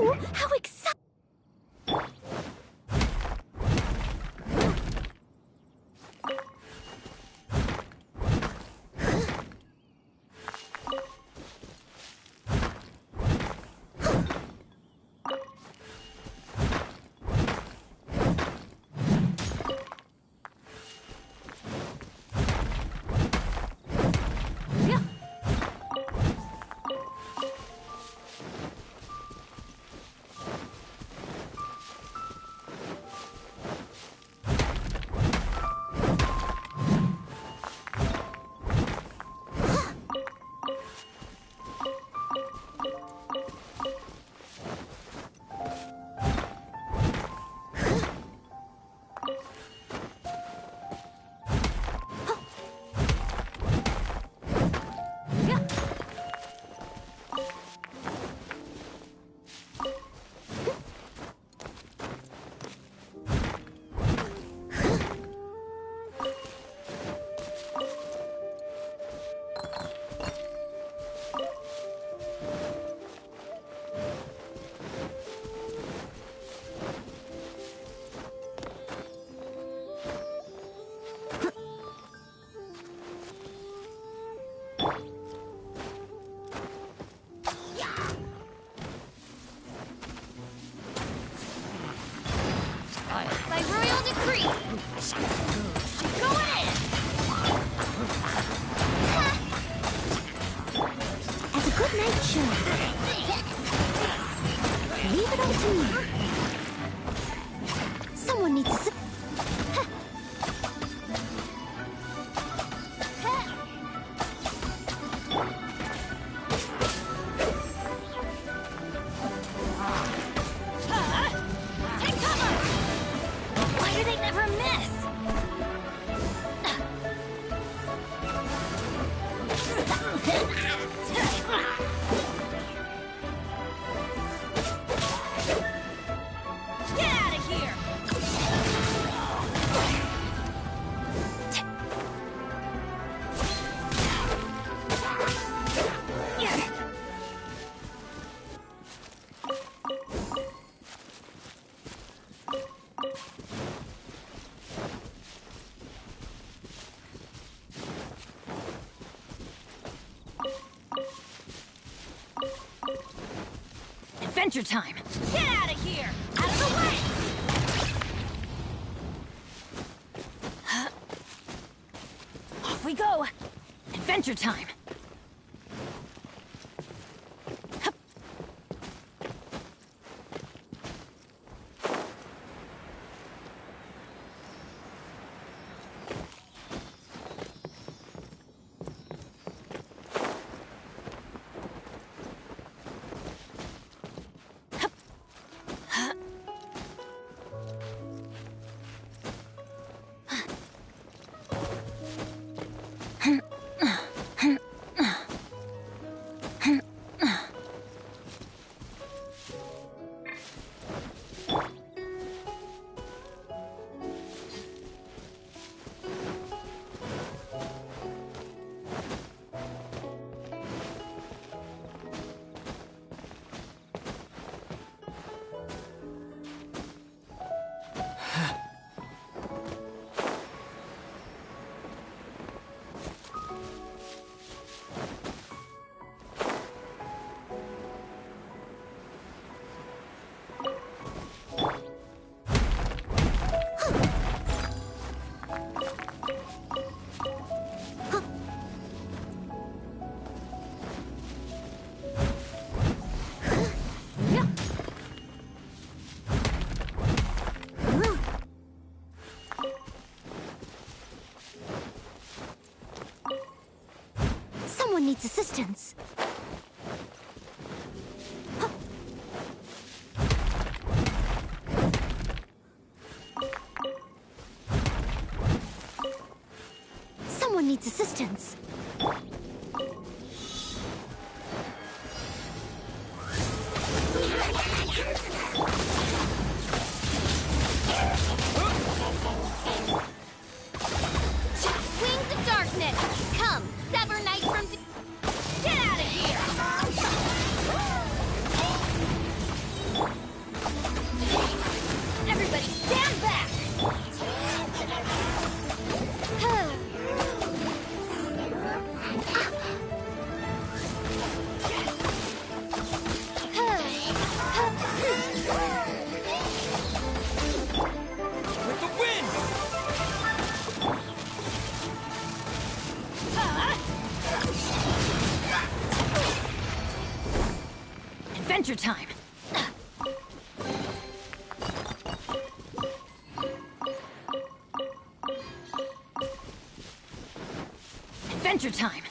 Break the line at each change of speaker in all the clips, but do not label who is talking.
Oh, how exciting! By royal decree! Go ahead! As a good nature. Leave it all to me. Someone needs to... Adventure time! Get out of here! Out of the way! Off we go! Adventure time!
needs assistance. Someone needs assistance.
Wings of darkness! Come, sever night from...
Get out of here! Everybody stand back!
With the wind!
Adventure time! Adventure time!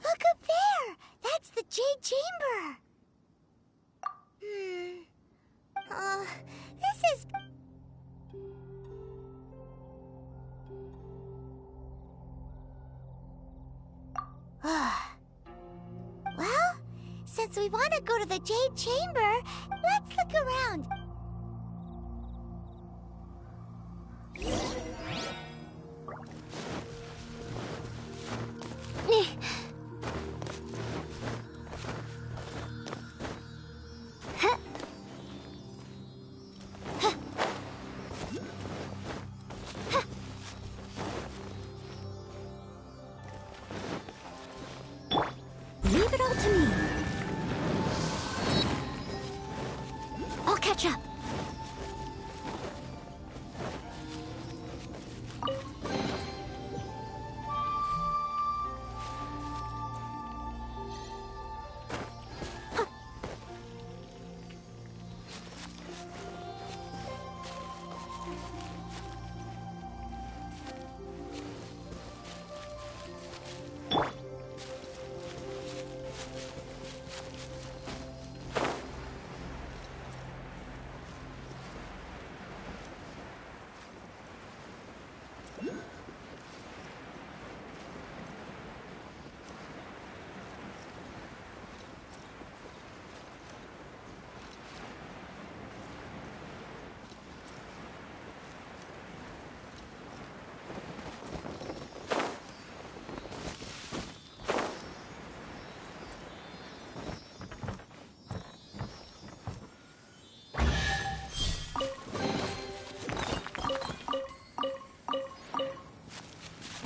Look up there! That's the Jade Chamber! This is... Well, since we want to go to the Jade Chamber, let's look around. Leave it all to me. I'll catch up.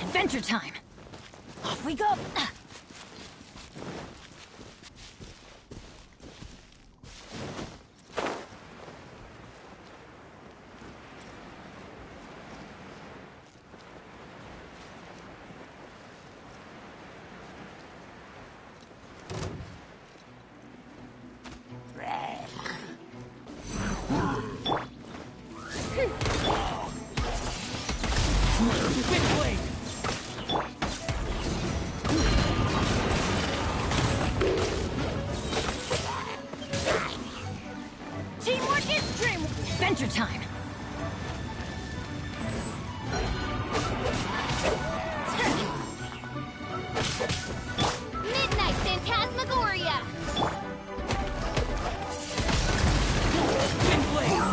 Adventure time! Off we go!
Wind blade!
Teamwork is dream! Adventure time!
Midnight Phantasmagoria!
Wind blade!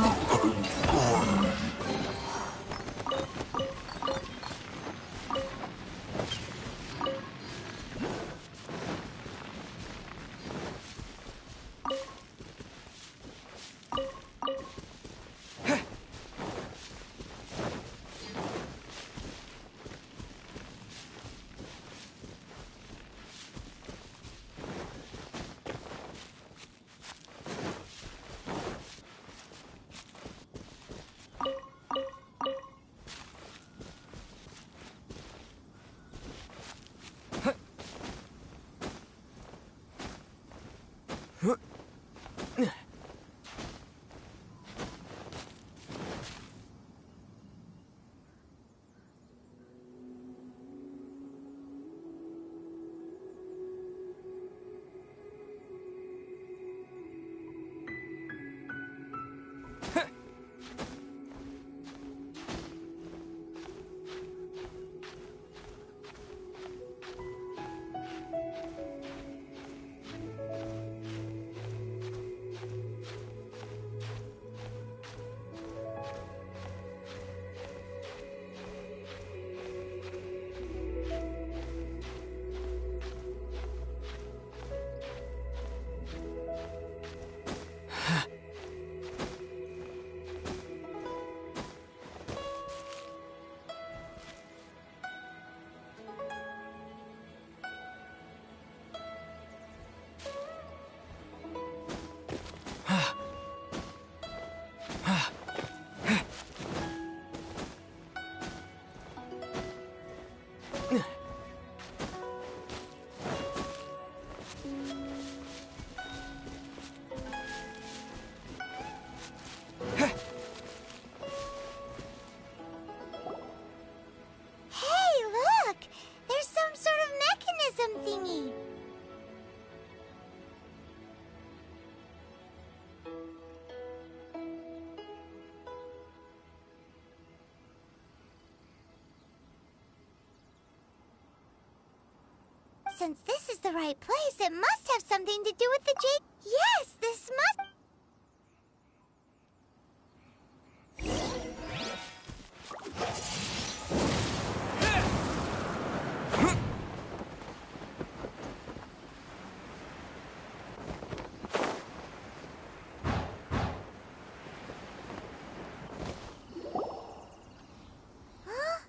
Since this is the right place, it must have something to do with the J... Yes, this must... Huh?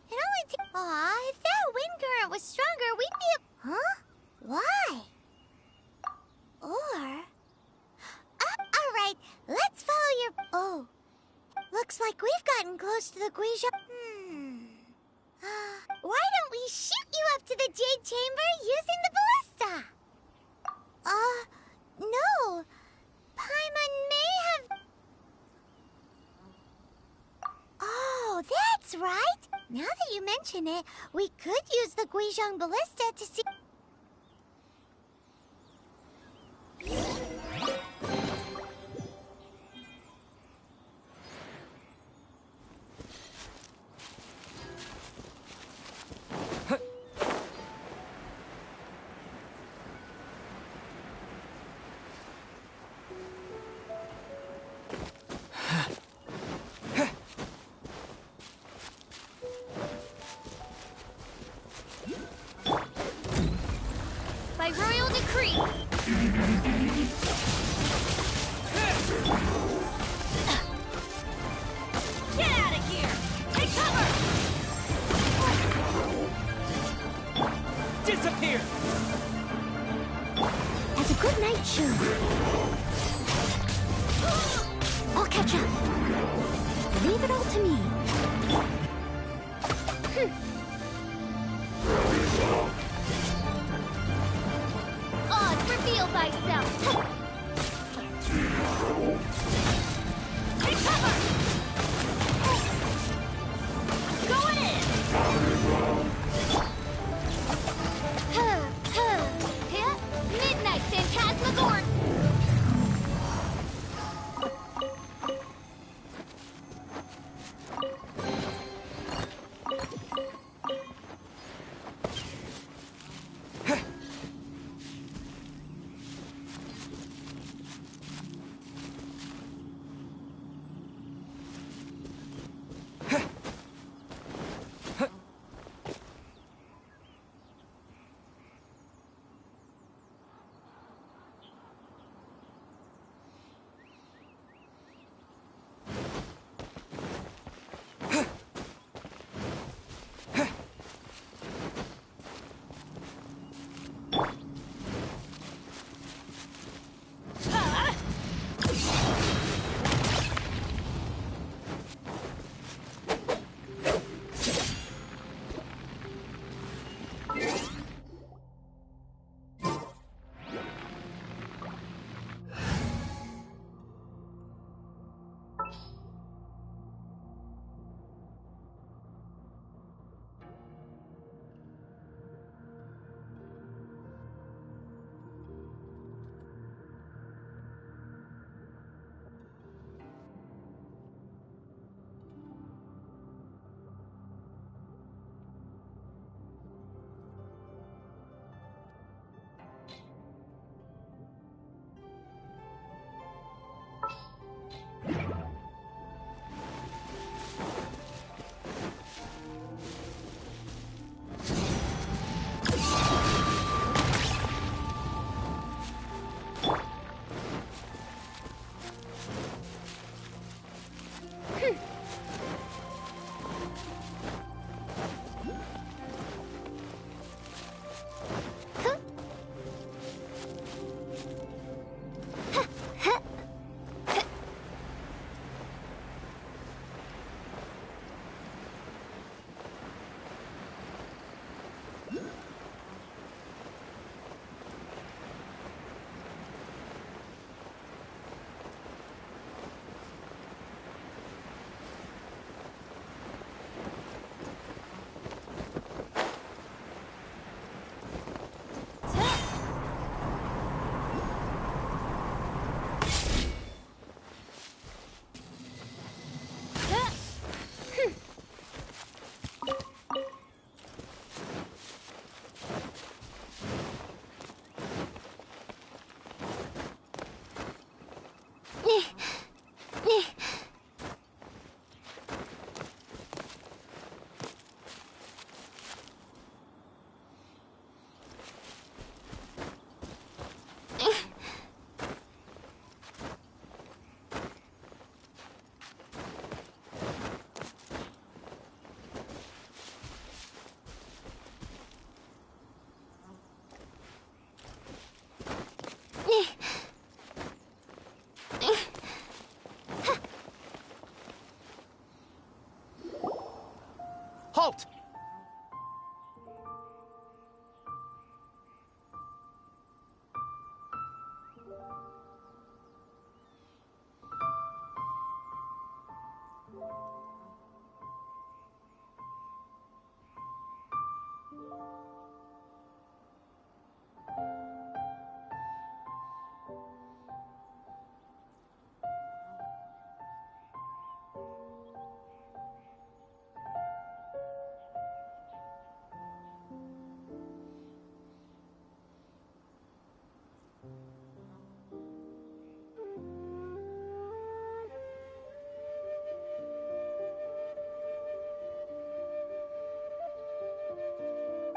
It only took... Aw, if that wind current was stronger, we'd be... Huh? Why? Or... all right, let's follow your... Oh. Looks like we've gotten close to the Guizhou... why don't we shoot you up to the Jade Chamber using the ballista? No. Paimon may have... Oh, that's right. Now that you mention it, we could use the Guizhou ballista to see...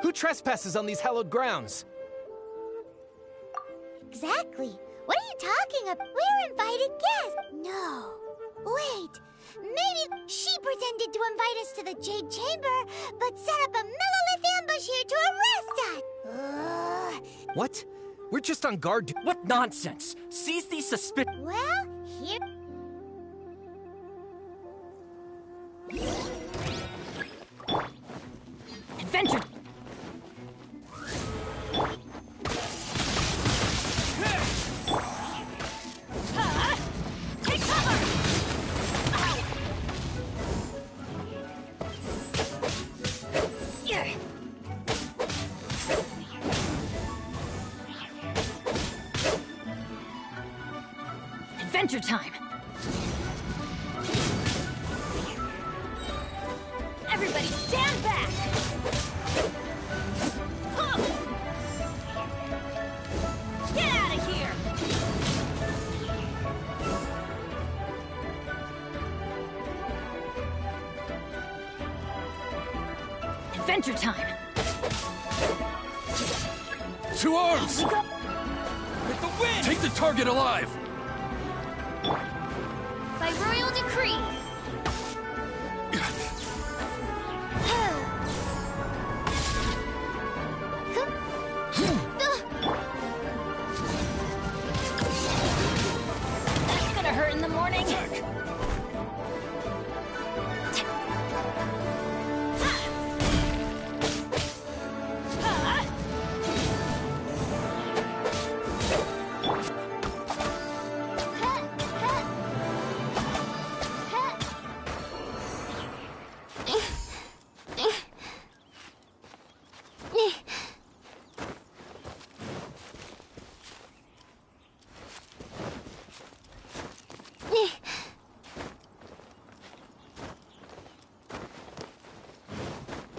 Who trespasses on these hallowed grounds?
Exactly. What are you talking about? We're invited guests. No. Wait. Maybe she pretended to invite us to the Jade Chamber, but set up a Millilith ambush here to arrest us.
What? We're just on guard.
What nonsense! Seize these
Well, here...
Adventure. Take cover! Ow. Yeah. Adventure time! Everybody stand back! Huh. Get out of here! Adventure time!
To arms!
We go!
with the wind!
Take the target alive!
By royal decree.
That's gonna hurt in the morning!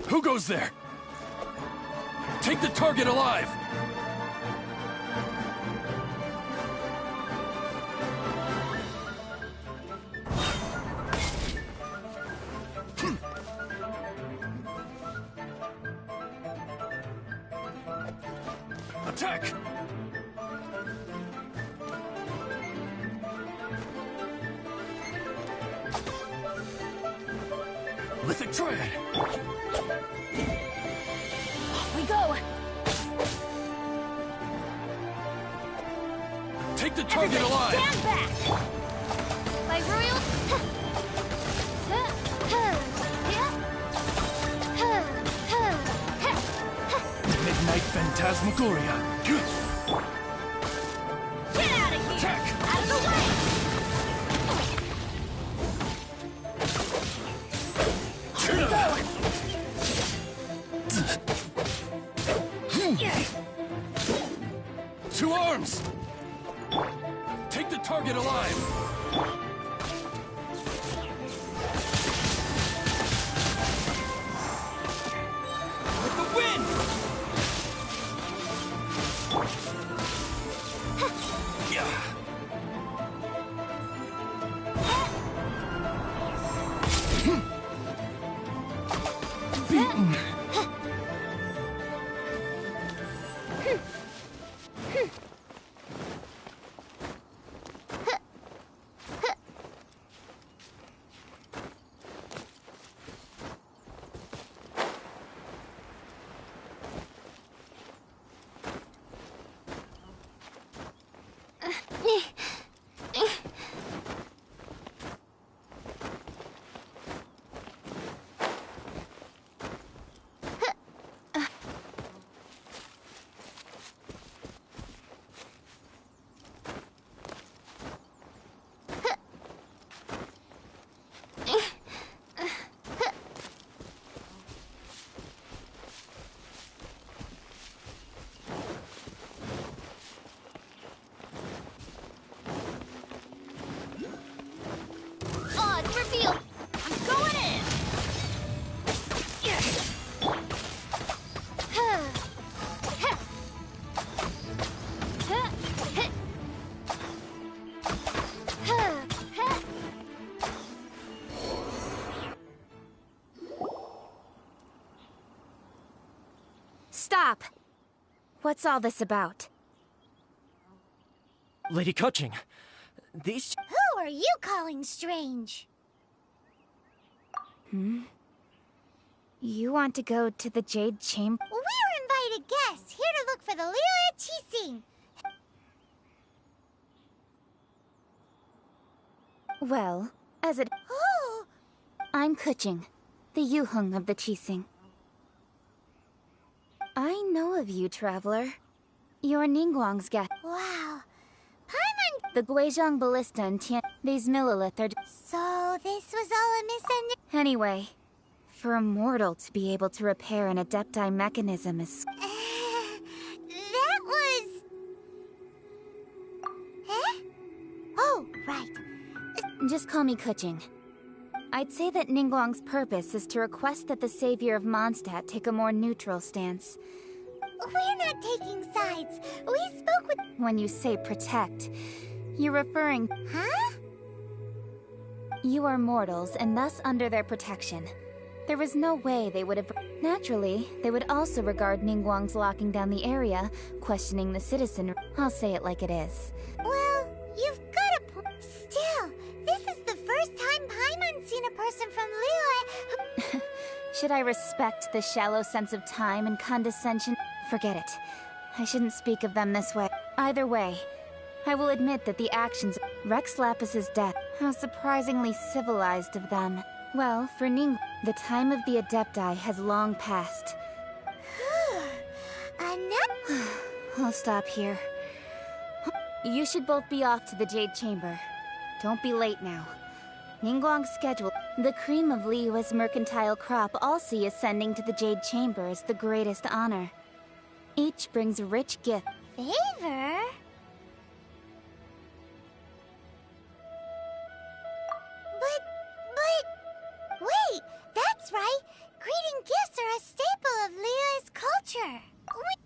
Who goes there? Take the target alive! Attack! With a tread!
We go!
Take the target
Everybody
alive!
stand back!
By royal...
Midnight Phantasmagoria!
Get out of here!
Attack!
Out of the way!
To arms! Take the target alive!
With the wind!
Yeah. Beaten!
Stop! What's all this about?
Lady Kuching, these...
Who are you calling strange?
You want to go to the Jade Chamber?
We're invited guests, here to look for the Liyue Qixing.
Well, as it...
Oh,
I'm Kuching, the Yuheng of the Qixing. I know of you, traveler. You're Ningguang's guest.
wow. Paimon...
The Guizhong Ballista and Tian... These millilith are...
So this was all a misunderstanding?
Anyway, for a mortal to be able to repair an Adepti mechanism is...
That was... Eh? Oh, right.
Just call me Kuching. I'd say that Ningguang's purpose is to request that the savior of Mondstadt take a more neutral stance.
We're not taking sides. We spoke with...
When you say protect, you're referring...
Huh?
You are mortals, and thus under their protection. There was no way they would have... Naturally, they would also regard Ningguang's locking down the area, questioning the citizen... I'll say it like it is.
Well, you've got a point. Still, this is the first time Paimon's seen a person from Liyue who...
Should I respect the shallow sense of time and condescension? Forget it. I shouldn't speak of them this way. Either way, I will admit that the actions... Rex Lapis's death. How surprisingly civilized of them. Well, for Ning, the time of the Adepti has long passed. I'll stop here. You should both be off to the Jade Chamber. Don't be late now. Ningguang's schedule. The cream of Liyue's mercantile crop all see ascending to the Jade Chamber as the greatest honor. Each brings a rich gift.
Favor? But... Wait, that's right. Greeting gifts are a staple of Liyue's culture.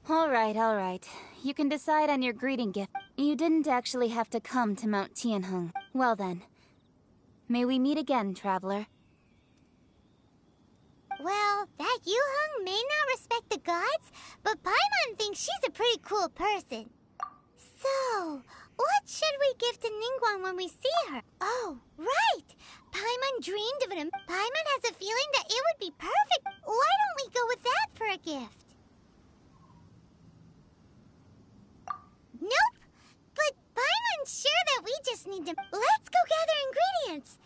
All right. You can decide on your greeting gift. You didn't actually have to come to Mount Tianheng. Well then, may we meet again, traveler.
Well, that Yuheng may not respect the gods, but Paimon thinks she's a pretty cool person. So, what should we give to Ningguang when we see her? Oh, right! Paimon dreamed of it. Paimon has a feeling that it would be perfect. Why don't we go with that for a gift? Nope! But Paimon's sure that we just need to... Let's go gather ingredients!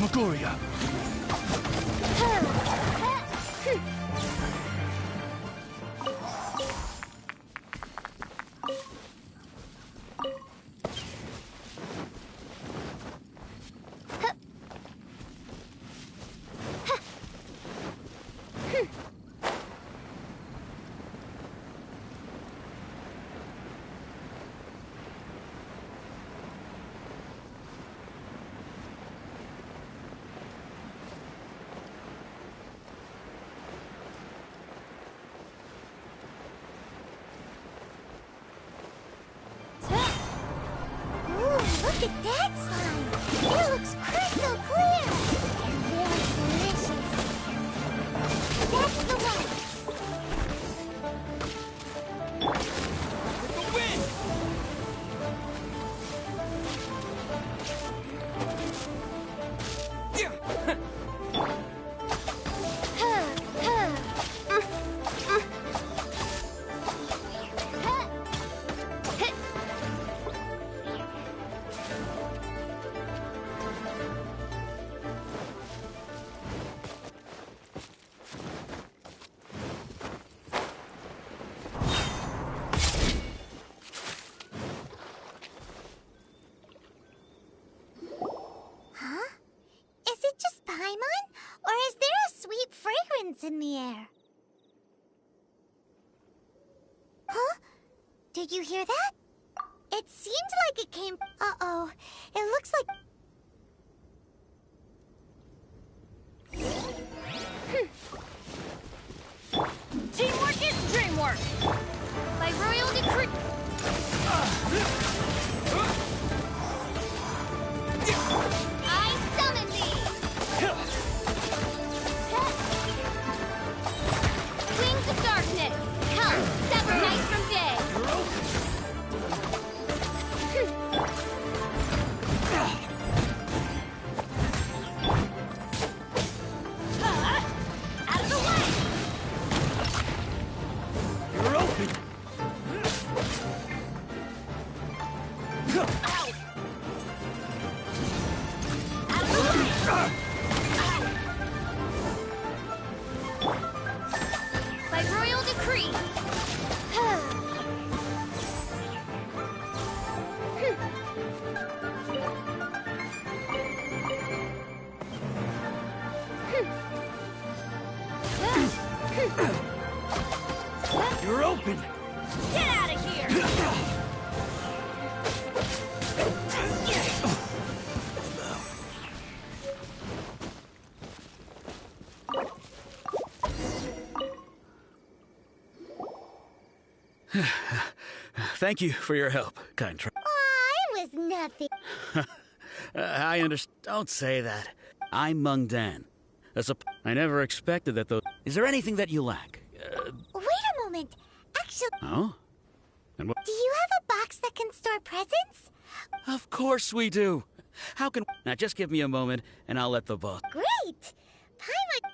Phantasmagoria.
Look at that slime! It looks crystal clear! And very delicious. That's the one!
With the wind!
Huh? Is it just Paimon? Or is there a sweet fragrance in the air? Huh? Did you hear that? It seemed like it came... Uh-oh. It looks like...
Teamwork is dreamwork! By royal decree... I summon thee! Wings of darkness! Come, sever night from day! Out of the way!
You're open.
Out of the way! By royal decree!
You're open.
Get out of here!
Thank you for your help, kind tr-
Aw, it was nothing.
I understand. Don't say that. I'm Mung Dan. I never expected that, though. Is there anything that you lack?
Wait a moment. Actually,
Oh? And what?
do you have a box that can store presents?
Of course we do. How can... Now, just give me a moment, and I'll let the boss...
Great! Paimon...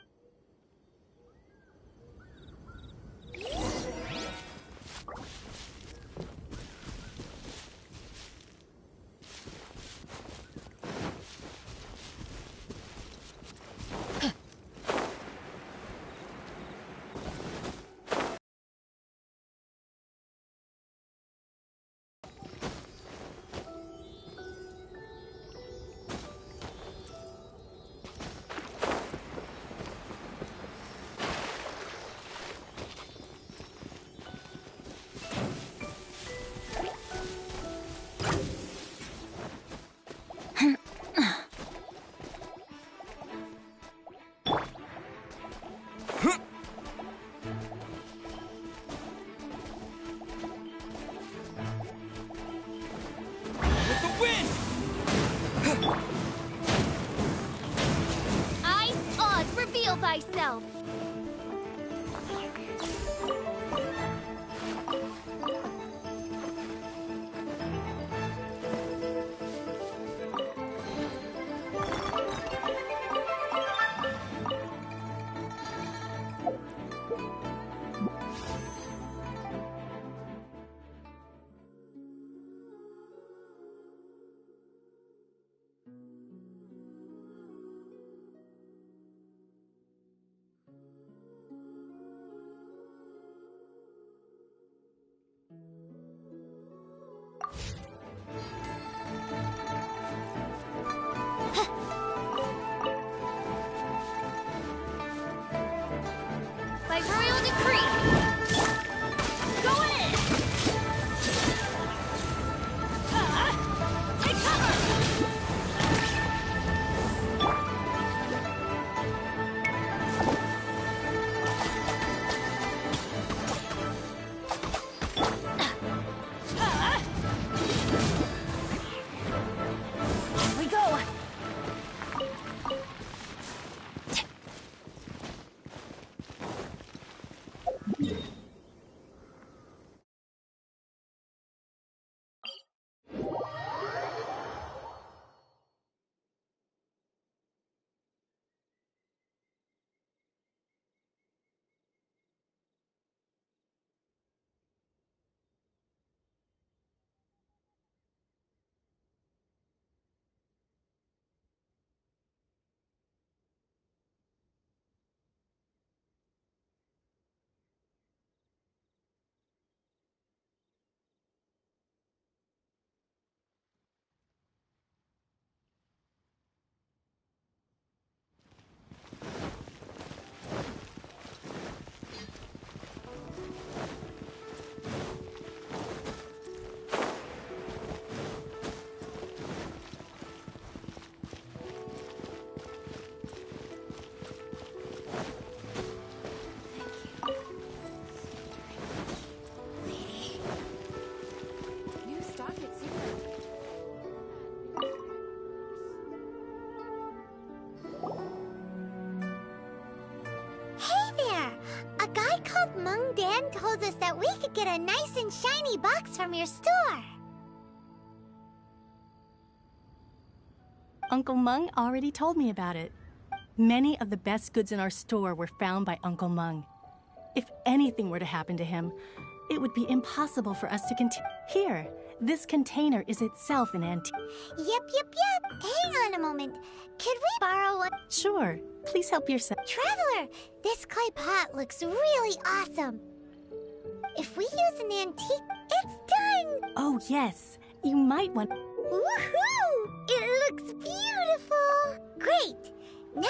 By royal decree! Go in! Take cover! Here we go!
Dan told us that we could get a nice and shiny box from your store.
Uncle Mung already told me about it. Many of the best goods in our store were found by Uncle Mung. If anything were to happen to him, it would be impossible for us to continue. Here, this container is itself an antique.
Yep. Hang on a moment. Could we borrow one?
Sure. Please help yourself.
Traveler, this clay pot looks really awesome. If we use an antique, it's done!
Oh, yes. You might want...
Woohoo! It looks beautiful! Great! Now...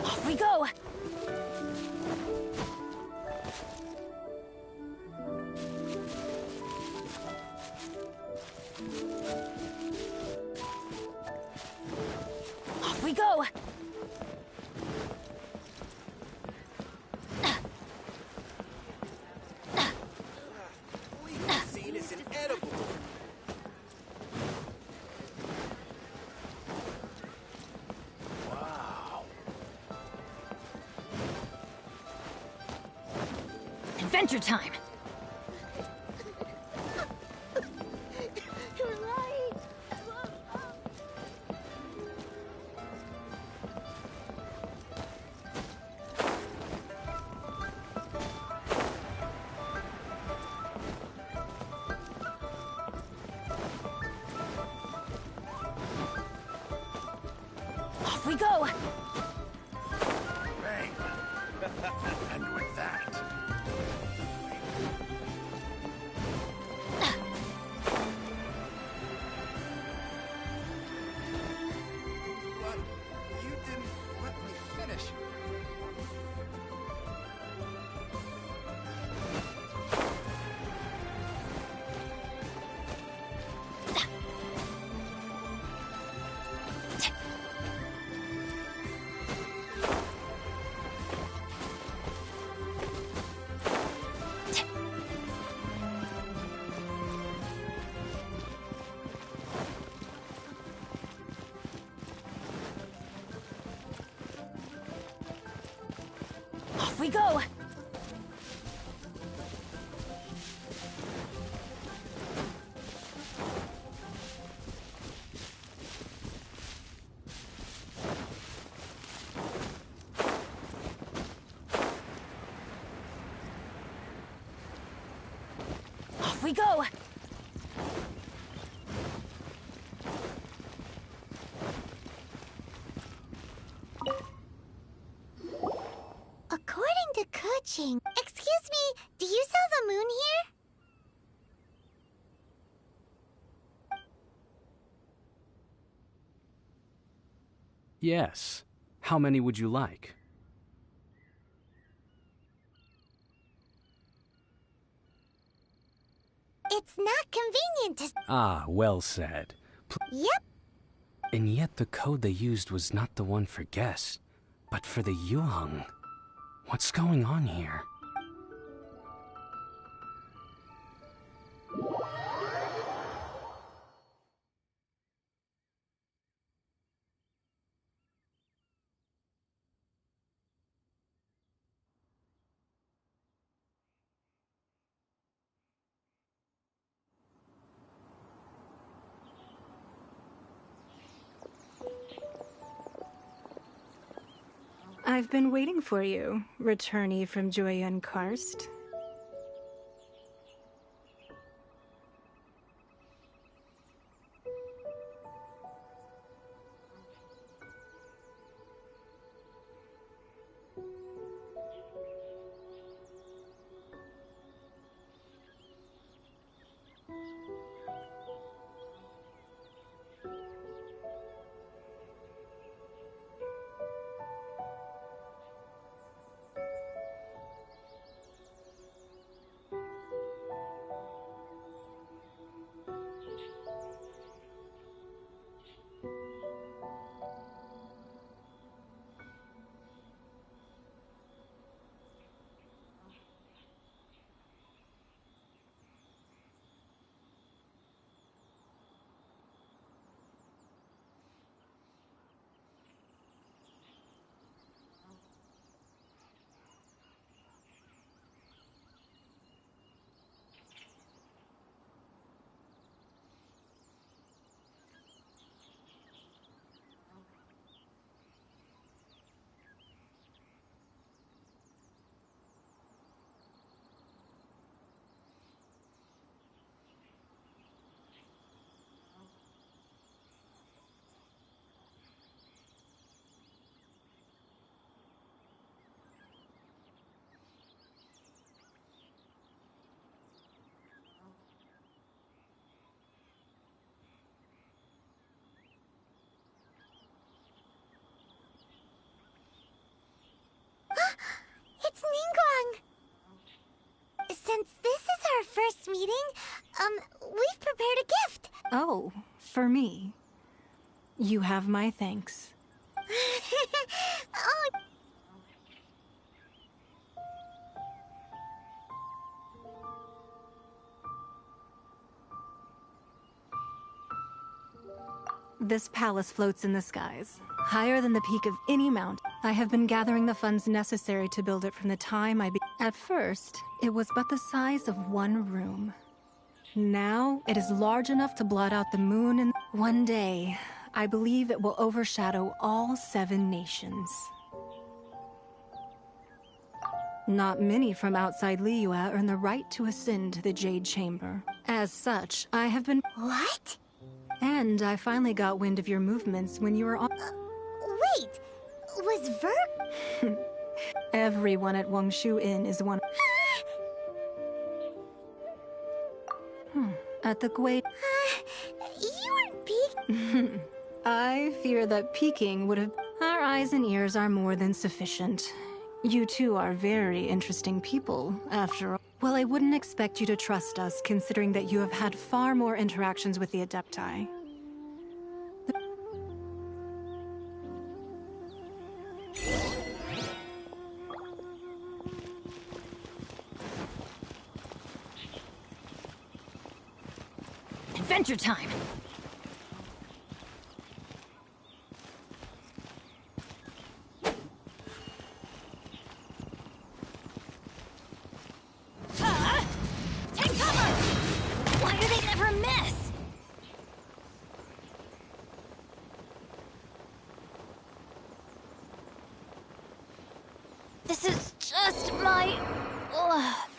Off we go! Off we go!
Seed is inedible. Wow.
Adventure time!
You're lying!
Off we go!
Bang. And with that... But you didn't let me finish.
Off we go!
we go!
According to Kuching... Excuse me, do you sell the moon here?
Yes. How many would you like?
It's not convenient to...
Ah, well said.
Yep.
And yet the code they used was not the one for guess, but for the yuan. What's going on here?
I've been waiting for you, returnee from Joyun Karst.
It's Ningguang! Since this is our first meeting, we've prepared a gift.
Oh, for me. You have my thanks.
Oh,
This palace floats in the skies, higher than the peak of any mountain. I have been gathering the funds necessary to build it from the time At first, it was but the size of one room. Now, it is large enough to blot out the moon, and one day, I believe it will overshadow all 7 nations. Not many from outside Liyue earn the right to ascend to the Jade Chamber. As such, I have been...
what?
And I finally got wind of your movements when you were on...
Wait, was Ver...
Everyone at Wangshu Inn is one... At the Gui...
you weren't peeked...
I fear that peeking would have... Our eyes and ears are more than sufficient. You two are very interesting people, after all. Well, I wouldn't expect you to trust us, considering that you have had far more interactions with the Adepti.
Adventure time! Take cover! Why do they never miss? This is just my luck.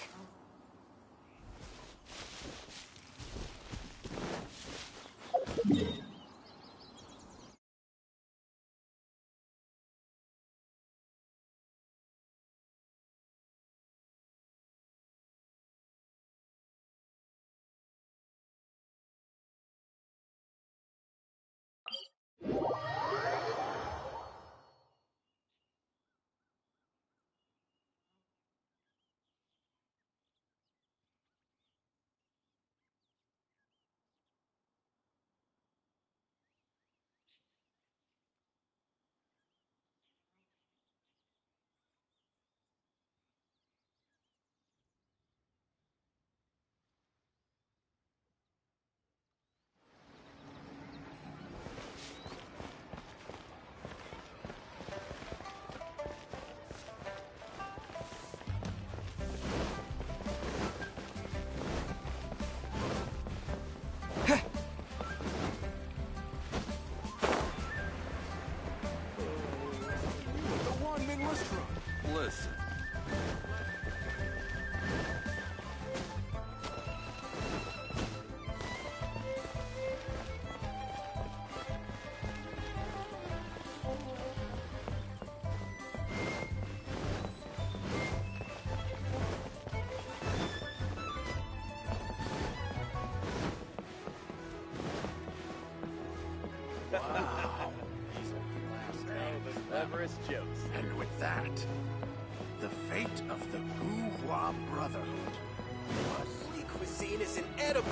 Wow. These are the last days.
Cleverest jokes.
And with that, the fate of the Gouhua Brotherhood was...
Holy cuisine is inedible!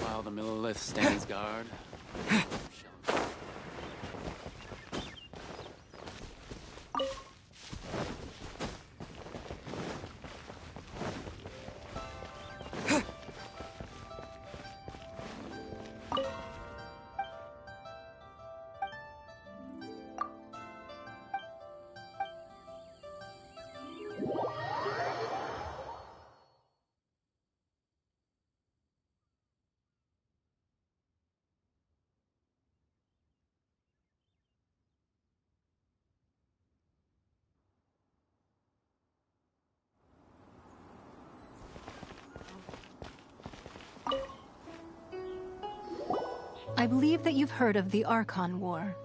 While the Millilith stands guard.
I believe that you've heard of the Archon War.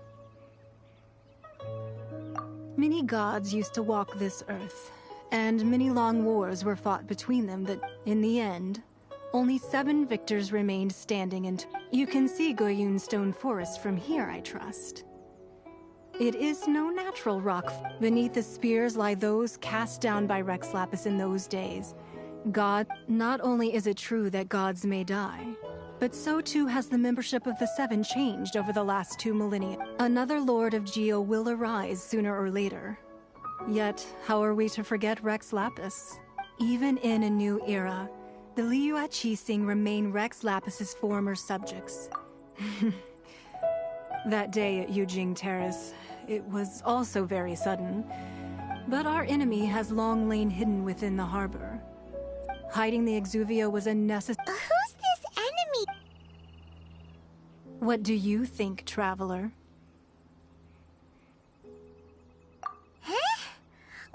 Many gods used to walk this earth, and many long wars were fought between them that, in the end, only 7 victors remained standing and you can see Goyun Stone Forest from here, I trust. It is no natural rock. Beneath the spears lie those cast down by Rex Lapis in those days. Not only is it true that gods may die, but so too has the membership of the 7 changed over the last 2 millennia. Another Lord of Geo will arise sooner or later. Yet, how are we to forget Rex Lapis? Even in a new era, the Liyue Qixing remain Rex Lapis's former subjects. That day at Yujing Terrace, it was also very sudden. But our enemy has long lain hidden within the harbor. Hiding the Exuvio was a necessary...
Who's this enemy?
What do you think, traveler?
Huh?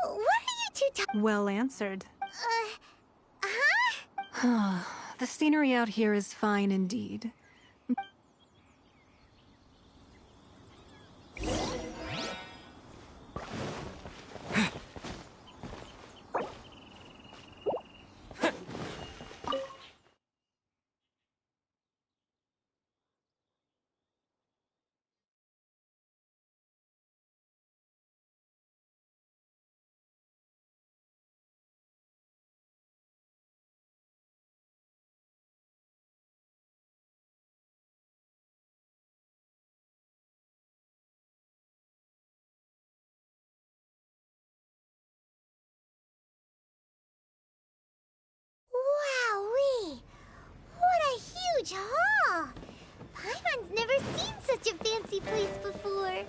What are you two
Well answered.
huh?
The scenery out here is fine indeed.
Wowee! What a huge hall! Paimon's never seen such a fancy place before.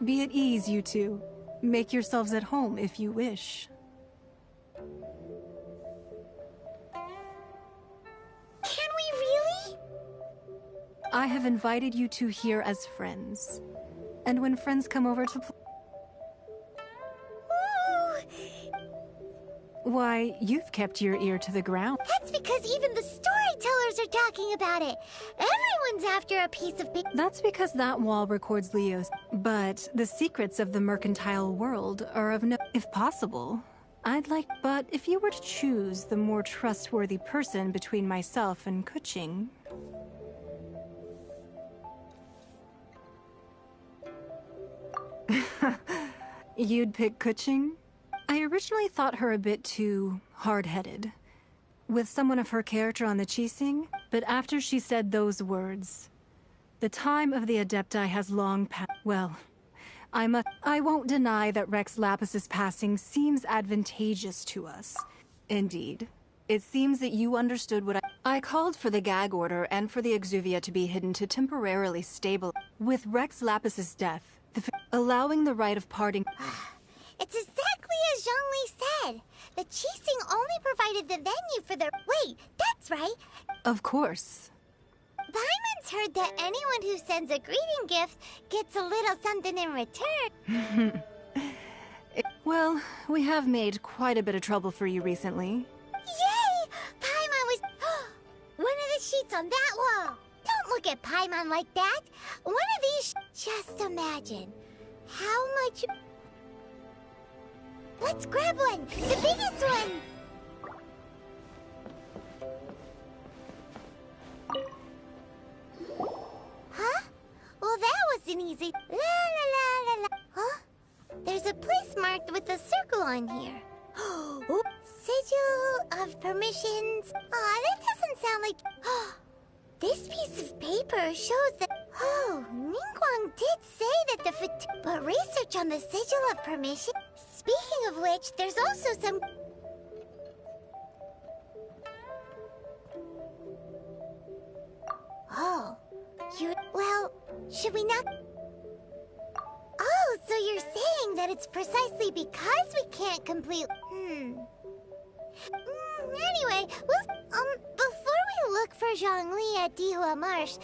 Be at ease, you two. Make yourselves at home if you wish.
Can we really?
I have invited you two here as friends. And when friends come over to Why, you've kept your ear to the ground.
That's because even the storytellers are talking about it. Everyone's after a piece of paper.
That's because that wall records Leo's. But the secrets of the mercantile world are of no... If possible, I'd like... But if you were to choose the more trustworthy person between myself and Kuching... You'd pick Kuching? I originally thought her a bit too hard-headed, with someone of her character on the Qixing, but after she said those words, the time of the Adepti has long passed. Well, I won't deny that Rex Lapis's passing seems advantageous to us. Indeed. It seems that you understood what I called for the gag order and for the Exuvia to be hidden to temporarily stabilize. With Rex Lapis's death, allowing the right of parting...
It's exactly as Zhongli said. The Qixing only provided the venue for the... Wait, that's right.
Of course.
Paimon's heard that anyone who sends a greeting gift gets a little something in return.
Well, we have made quite a bit of trouble for you recently.
Yay! Paimon was... One of the sheets on that wall. Don't look at Paimon like that. One of these... Just imagine how much... Let's grab one! The biggest one! Huh? Well, that wasn't easy. La la la la la. Huh? There's a place marked with a circle on here. Oh, sigil of permissions. Aw, that doesn't sound like... This piece of paper shows that... Oh, Ningguang did say that the... But research on the sigil of permission... Speaking of which, there's also some... Oh, well, should we not... Oh, so you're saying that it's precisely because we can't complete... Anyway, before we look for Zhongli at Dihua Marsh...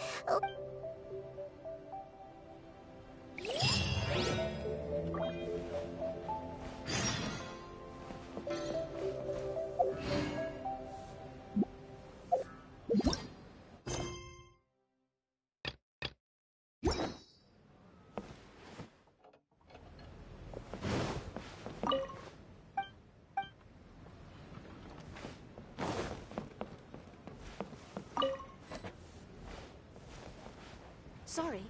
Sorry,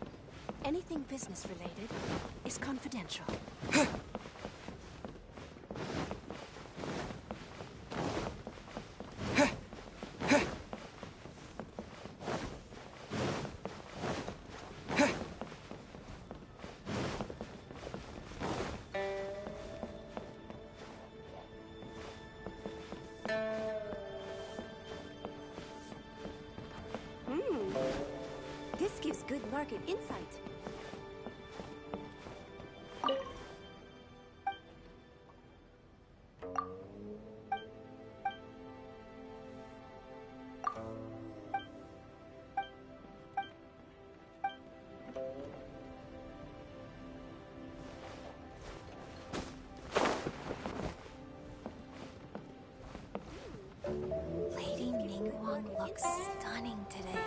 anything business-related is confidential. This gives good market insight. Lady Ningguang looks stunning today.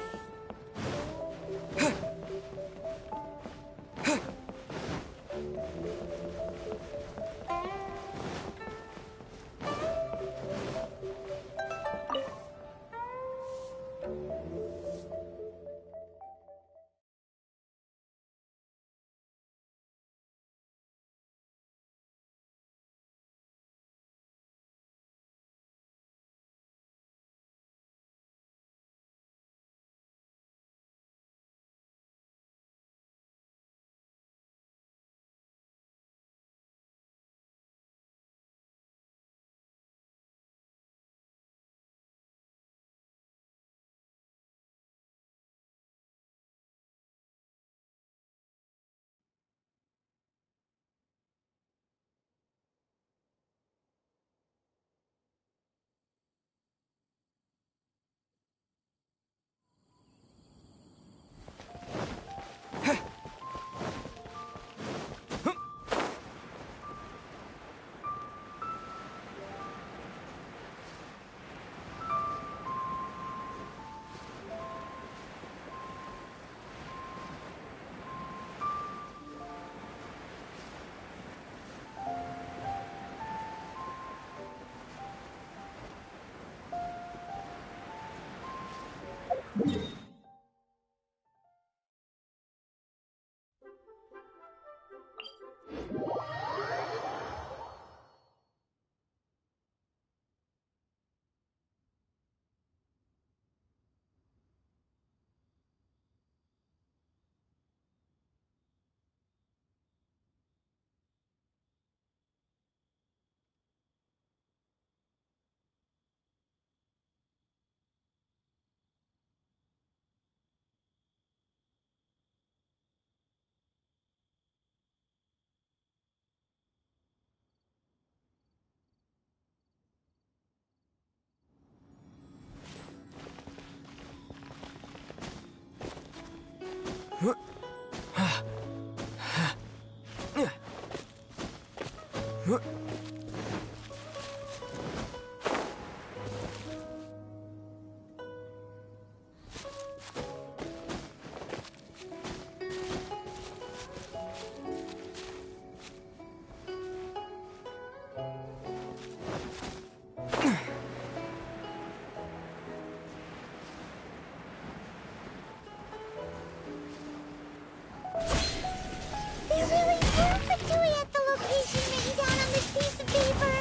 There really were Fatui at the location written down on this piece of paper.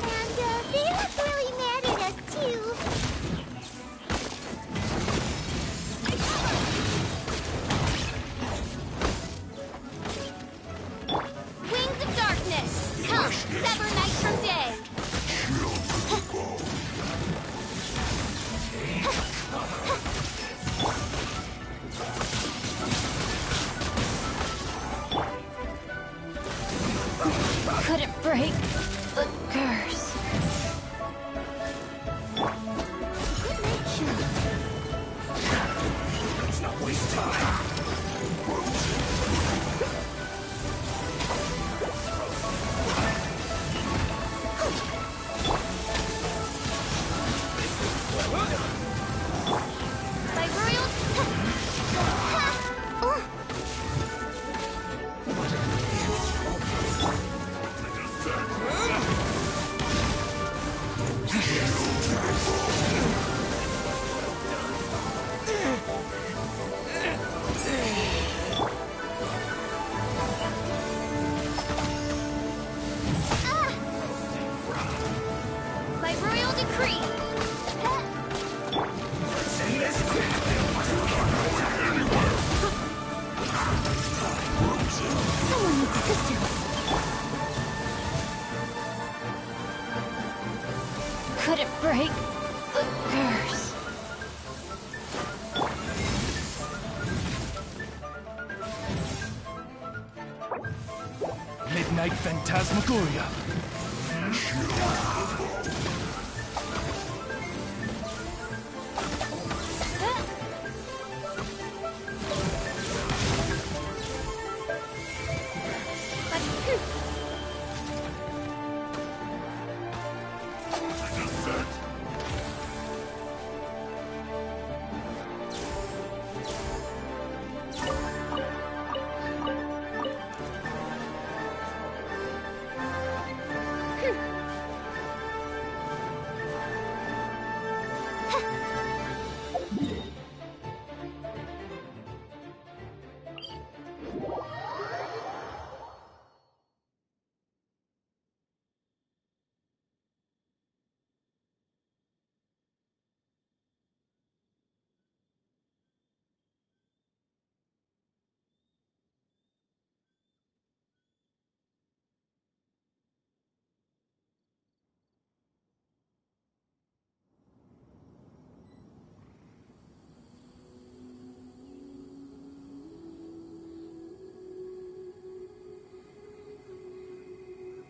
And they look really mad at us, too.
Wings of darkness! Come, sever night from day!
Couldn't break the curse.
Good night, Sean.
Let's not waste time.
By royal... By royal decree!
Someone needs assistance.
Couldn't break the curse.
Midnight Phantasmagoria.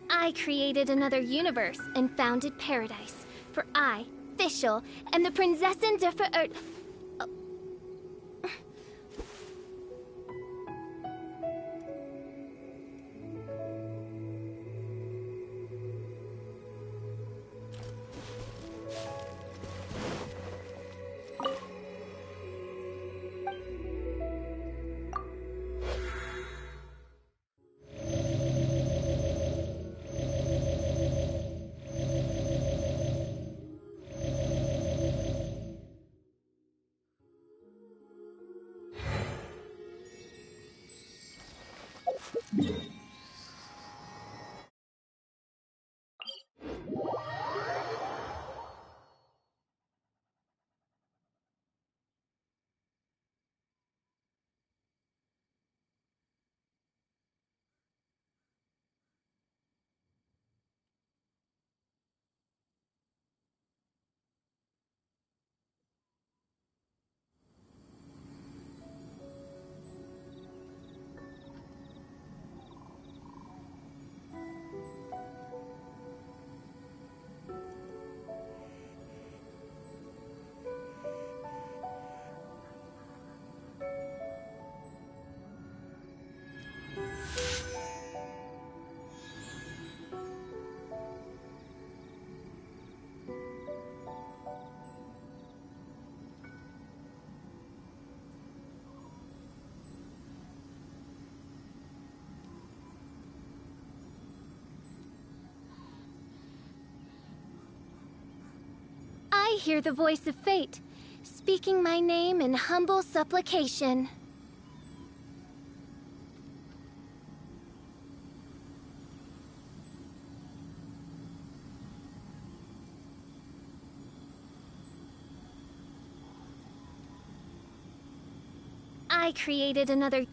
I created another universe and founded paradise. For I, Fischl, am the Prinzessin der Verirrt... I hear the voice of fate, speaking my name in humble supplication. I created another...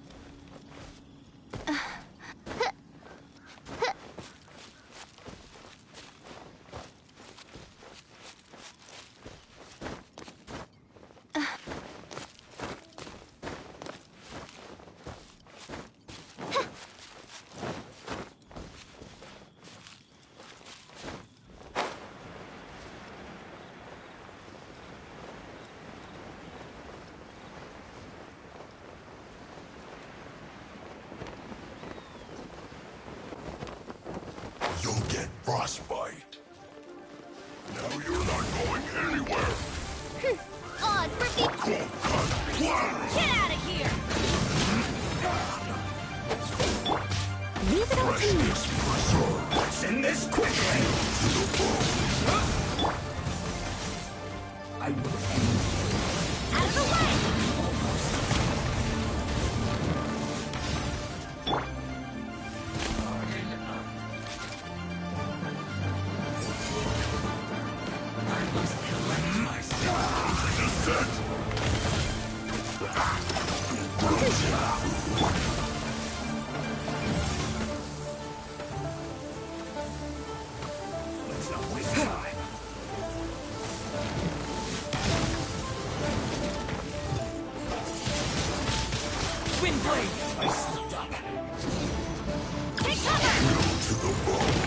You'll get frostbite. Now you're not going anywhere.
Odds for me. Get out of here!
Leave it up to me. Let's end this quickly. I will end you.
Out of the way!
Let's not waste time.
Windblade!
I slipped up.
Take cover!
Chill to the bone.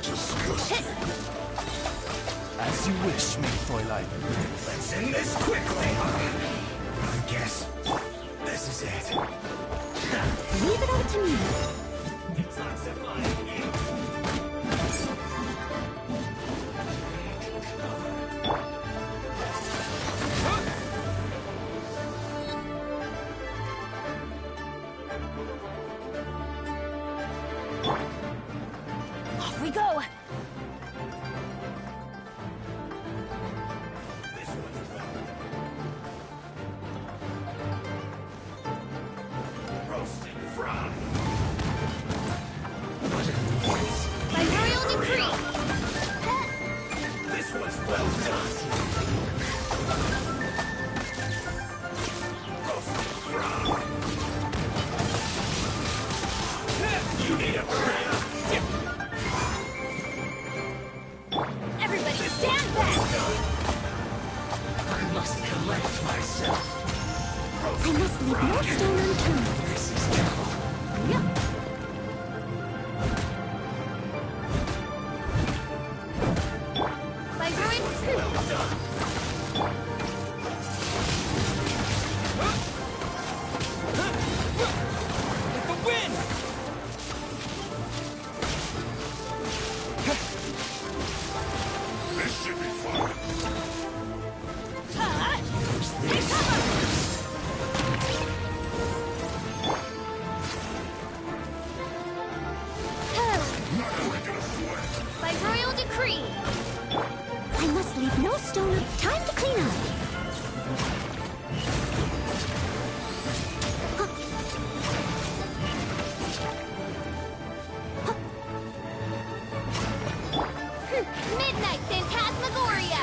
Disgusting.
As you wish, my Fräulein.
Let's end this quickly. I guess this is it.
Leave it up to me.
Off we go!
Roasted fried.
By royal decree!
This was well done. Roasted fried. You need a prayer.
Everybody stand back!
I must collect myself.
I must leave no stone unturned.
This is hell.
Yep. By ruin...
Well done.
With the wind!
This should be fun.
Take cover!
Not breaking a sweat.
By royal decree! I must leave no stone up. Time to clean up. Midnight Phantasmagoria!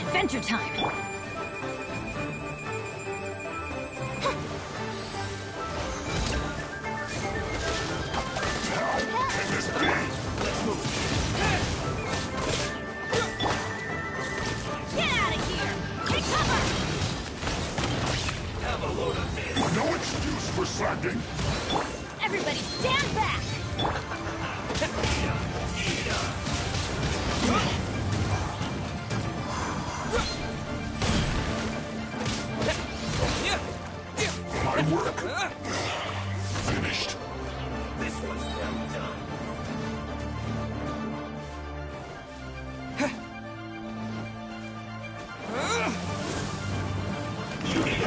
Adventure time!
Can this be? Let's move.
Get out of here! Take cover!
Have a load of this. No excuse for slacking.
Everybody stand back!
My work. Finished. This was well done.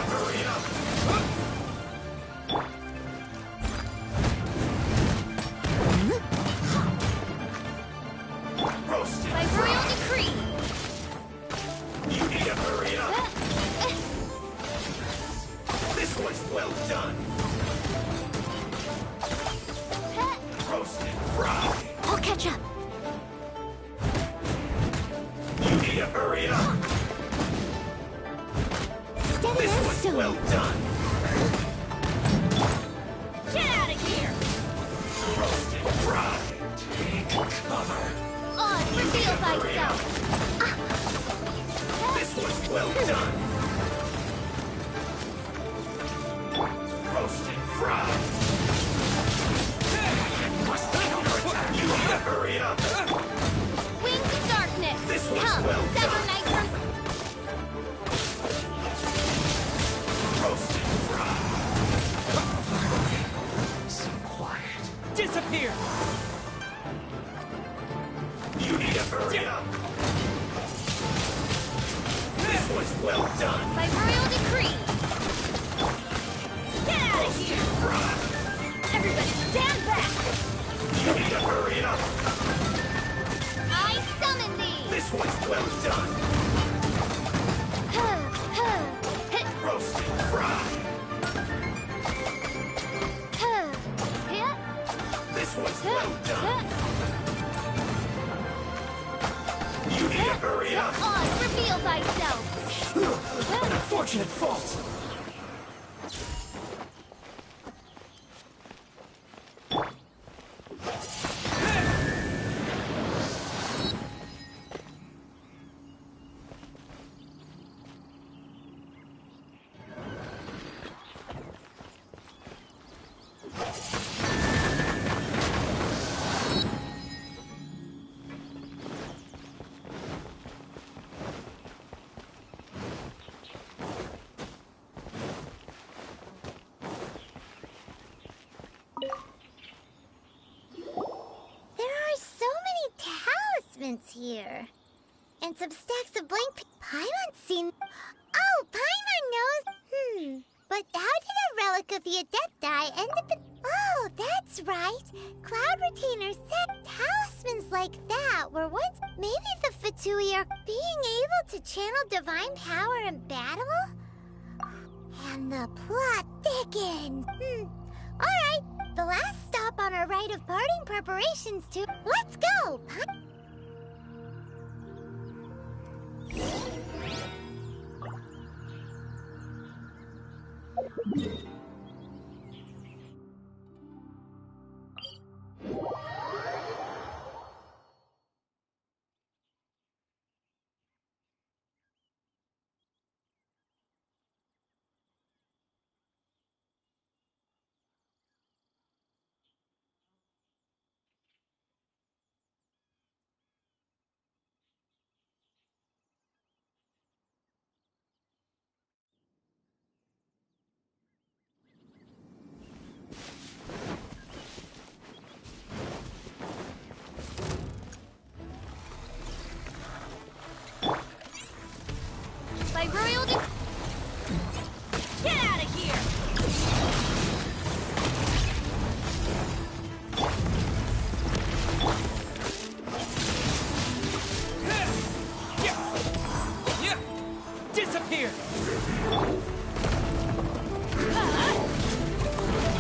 hurry up! Roasted.
By royal decree.
You need to hurry up! This was well done! Roasted, fried!
I'll catch up.
You need to hurry up!
Steady
This
as
was
stone.
well done!
Get out of here!
Roasted, fried! Take cover!
Oz, reveal thyself!
This was well done! Roasted, fried! Must counterattack! You need to hurry up!
Wings of darkness!
This was
Come,
well
sever
done.
night from...
Roasted, fried!
So quiet.
Disappear!
You need to hurry up! This was well done!
By royal decree! Get out of here!
Fried!
Everybody stand back!
You need to hurry up!
I summon thee!
This was well done! Roasted, fried! This was well done! You need to hurry up!
Oz, reveal thyself!
An unfortunate fault.
Here. And some stacks of blank Paimon's seen. Oh, Paimon knows. But how did a relic of the Adepti end up in... Oh, that's right. Cloud Retainer said talismans like that were once... Maybe the Fatui are being able to channel divine power in battle? And the plot thickens. Alright, the last stop on our rite of parting preparations to... Let's go!
By royal decree... Get out of here!
Disappear!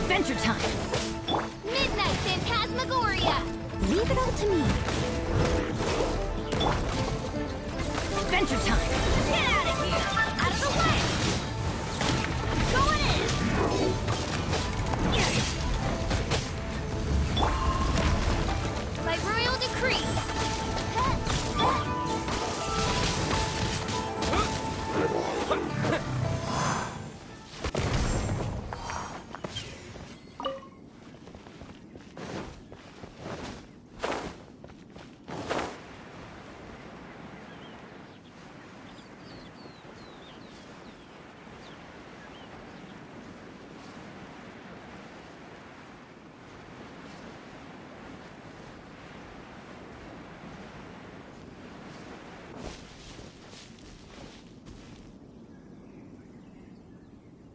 Adventure time!
Midnight Phantasmagoria!
Leave it all to me. Adventure time!
Get out of here! Out of the way! Going in! By royal decree!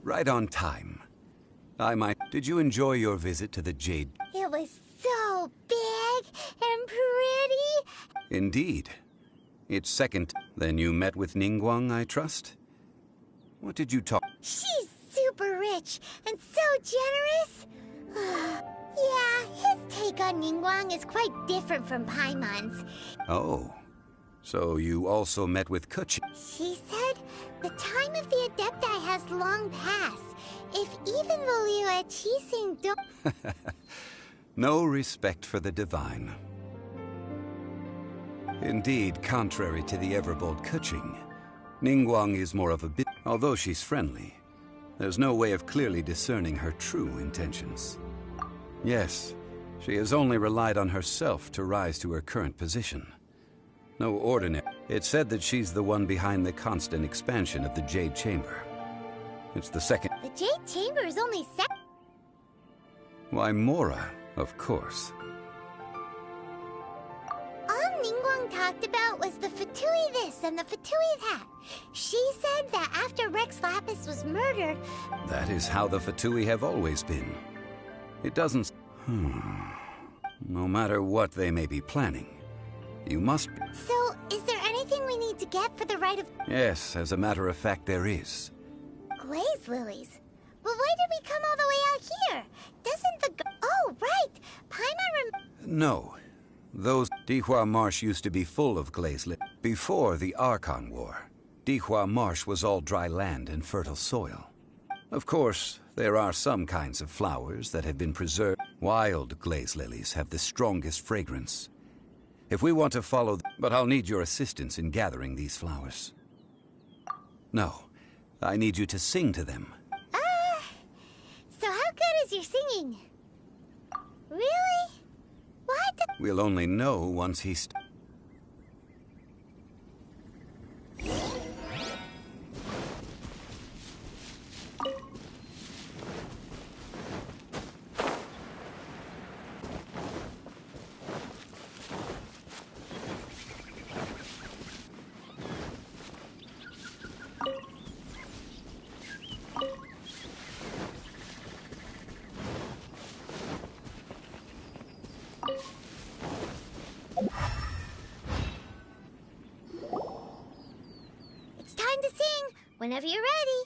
Right on time. Did you enjoy your visit to the Jade?
It was so big and pretty.
Indeed. It's second. Then you met with Ningguang, I trust? What did you talk?
She's super rich and so generous. Yeah, his take on Ningguang is quite different from Paimon's.
Oh. So you also met with Kuchi?
She said the time of the Adepti has long passed. If even the Liu Qixing don't...
No respect for the divine. Indeed, contrary to the ever-bold Kuching, Ningguang is more of a bit... Although she's friendly, there's no way of clearly discerning her true intentions. Yes, she has only relied on herself to rise to her current position. No ordinary. It's said that she's the one behind the constant expansion of the Jade Chamber. It's the second...
The Jade Chamber is only
Why, Mora, of course.
All Ningguang talked about was the Fatui this and the Fatui that. She said that after Rex Lapis was murdered...
That is how the Fatui have always been. It doesn't... No matter what they may be planning, you must...
So, is there anything we need to get for the rite of...
Yes, as a matter of fact, there is.
Glaze lilies? Well, why did we come all the way out here? Doesn't the... Oh, right! Paimon
No. Those... Dihua Marsh used to be full of glaze lilies. Before the Archon War, Dihua Marsh was all dry land and fertile soil. Of course, there are some kinds of flowers that have been preserved. Wild glaze lilies have the strongest fragrance. If we want to follow... But I'll need your assistance in gathering these flowers. No, I need you to sing to them.
So how good is your singing? Really? What?
We'll only know once he's...
It's time to sing, whenever you're ready.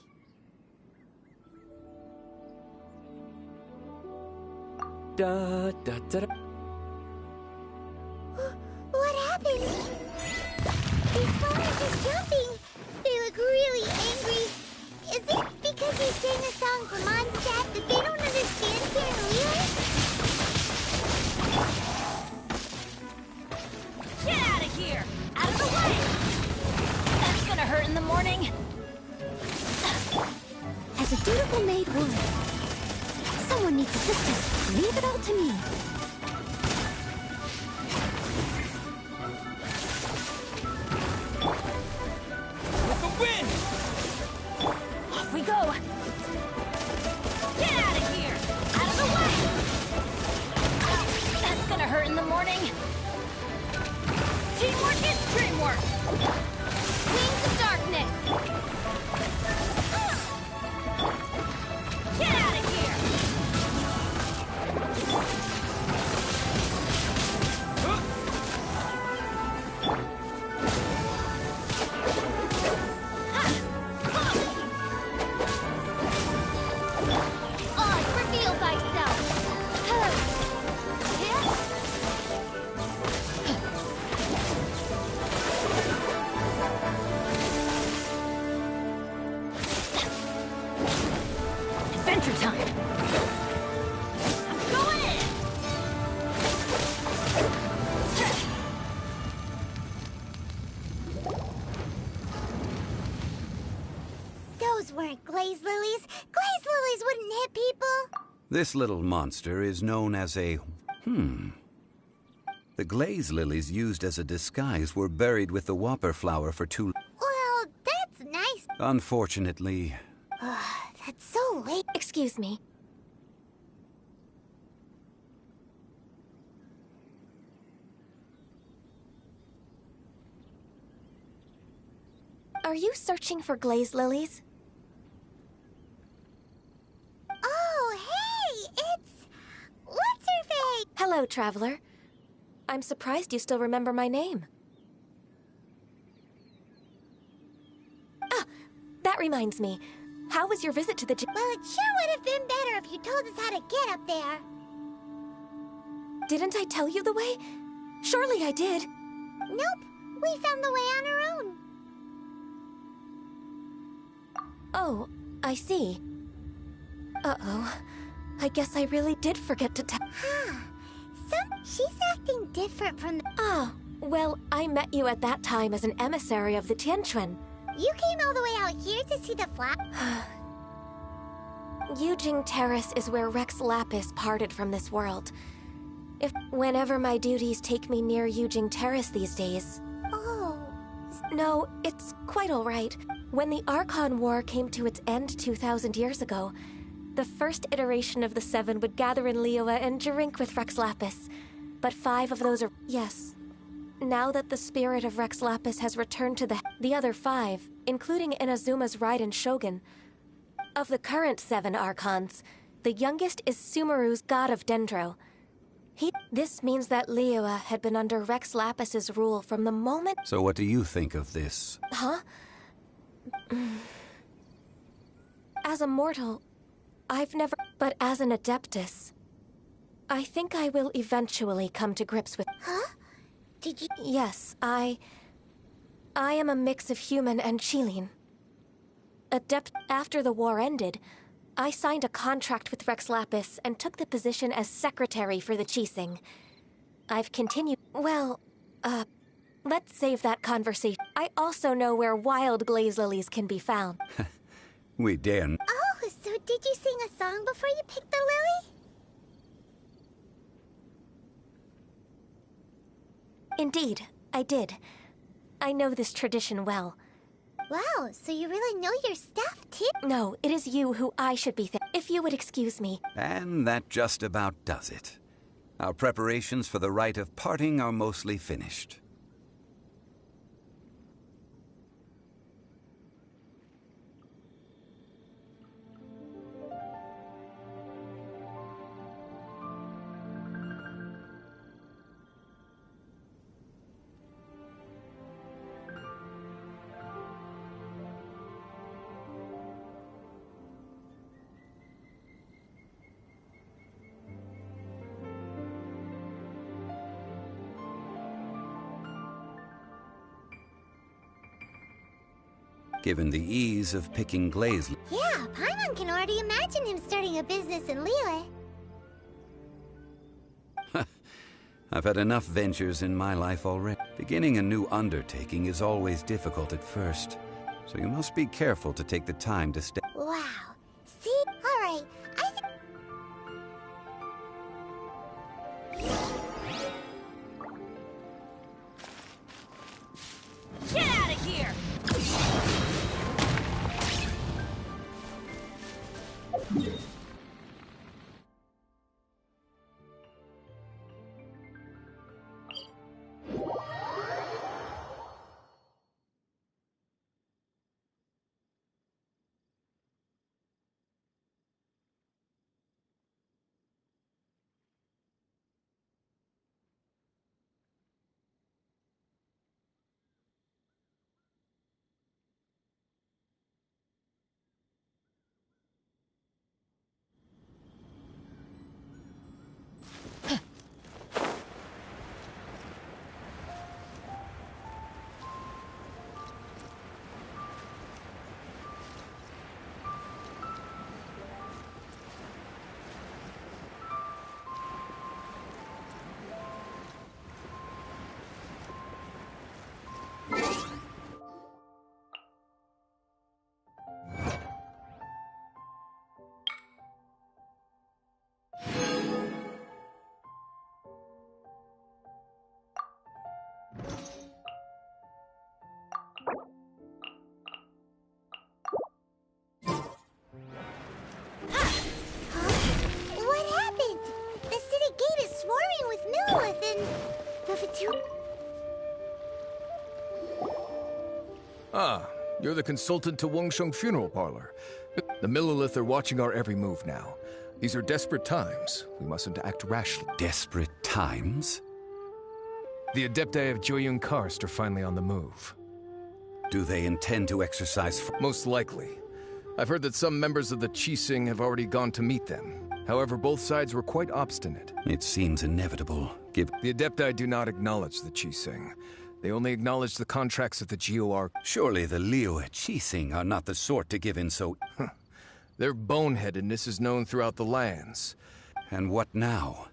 Da da da da.
What happened? These flowers are jumping. They look really angry. Is it because they sang a song for Mondstadt that they don't understand here in Liyue?
Get out of here! Out of the way! That's gonna hurt in the morning.
As a dutiful maid would. Someone needs assistance. Leave it all to me.
With the wind! Off we go! Get out of here! Out of the way! That's gonna hurt in the morning. Teamwork is dreamwork! Wings of darkness! Get out of here! Reveal thyself! Adventure time! I'm going in!
Those weren't glaze lilies. Glaze lilies wouldn't hit people.
This little monster is known as a... The glaze lilies used as a disguise were buried with the whopper flower for too...
Well, that's nice.
Unfortunately...
That's so late.
Excuse me. Are you searching for glaze lilies?
Hello, traveler. I'm surprised you still remember my name. Ah, that reminds me. How was your visit to the gym?
Well, it sure would have been better if you told us how to get up there.
Didn't I tell you the way? Surely I did.
Nope, we found the way on our own.
Oh, I see. Uh-oh. I guess I really did forget to tell.
Huh. She's acting different from the...
Ah, well, I met you at that time as an emissary of the Tianquan.
You came all the way out here to see the flag?
Yujing Terrace is where Rex Lapis parted from this world. Whenever my duties take me near Yujing Terrace these days...
Oh...
No, it's quite all right. When the Archon War came to its end 2,000 years ago, the first iteration of the Seven would gather in Liyue and drink with Rex Lapis. But 5 of those are... Yes. Now that the spirit of Rex Lapis has returned to the other 5, including Inazuma's Raiden Shogun, of the current 7 Archons, the youngest is Sumeru's god of Dendro. This means that Liyue had been under Rex Lapis's rule from the moment...
So what do you think of this?
Huh? As a mortal, I've never... But as an Adeptus, I think I will eventually come to grips with...
Huh? Did you...
Yes, I am a mix of human and Qilin. After the war ended, I signed a contract with Rex Lapis and took the position as secretary for the Qixing. I've continued... Well, let's save that conversation. I also know where wild glaze lilies can be found.
We daren't.
Oh, so did you sing a song before you picked the lily?
Indeed, I did. I know this tradition well.
Wow, so you really know your stuff, too?
No, it is you who I should be if you would excuse me.
And that just about does it. Our preparations for the rite of parting are mostly finished. Given the ease of picking glaze...
Yeah, Paimon can already imagine him starting a business in Liyue.
I've had enough ventures in my life already. Beginning a new undertaking is always difficult at first, so you must be careful to take the time to stay...
Wow. See? Alright, I think...
Get out of here!
Ah, you're the consultant to Wengsheng Funeral Parlor. The Millilith are watching our every move now.
These are desperate times. We mustn't act rashly.
Desperate times?
The Adepti of Joyun Karst are finally on the move.
Do they intend to exercise?
Most likely. I've heard that some members of the Qixing have already gone to meet them. However, both sides were quite obstinate.
It seems inevitable.
The Adepti do not acknowledge the Qixing. They only acknowledge the contracts of the GOR.
Surely the Liyue Qixing are not the sort to give in so...
Their boneheadedness is known throughout the lands.
And what now?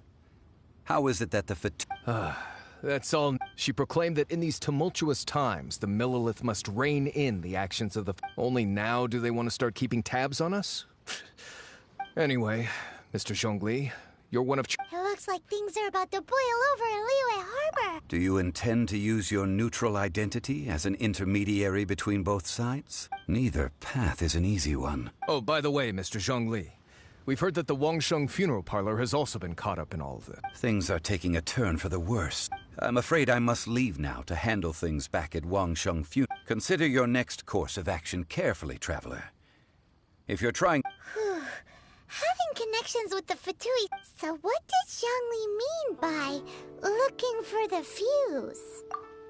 How is it that the
That's all. She proclaimed that in these tumultuous times, the Millelith must rein in the actions of the... Only now do they want to start keeping tabs on us? Anyway, Mr. Zhongli, you're one of...
It looks like things are about to boil over in Liyue Harbor.
Do you intend to use your neutral identity as an intermediary between both sides? Neither path is an easy one.
Oh, by the way, Mr. Zhongli, we've heard that the Wangsheng funeral parlor has also been caught up in all of this.
Things are taking a turn for the worse. I'm afraid I must leave now to handle things back at Wangsheng Funeral. Consider your next course of action carefully, traveler. If you're trying...
Having connections with the Fatui. So what does Zhongli mean by looking for the fuse?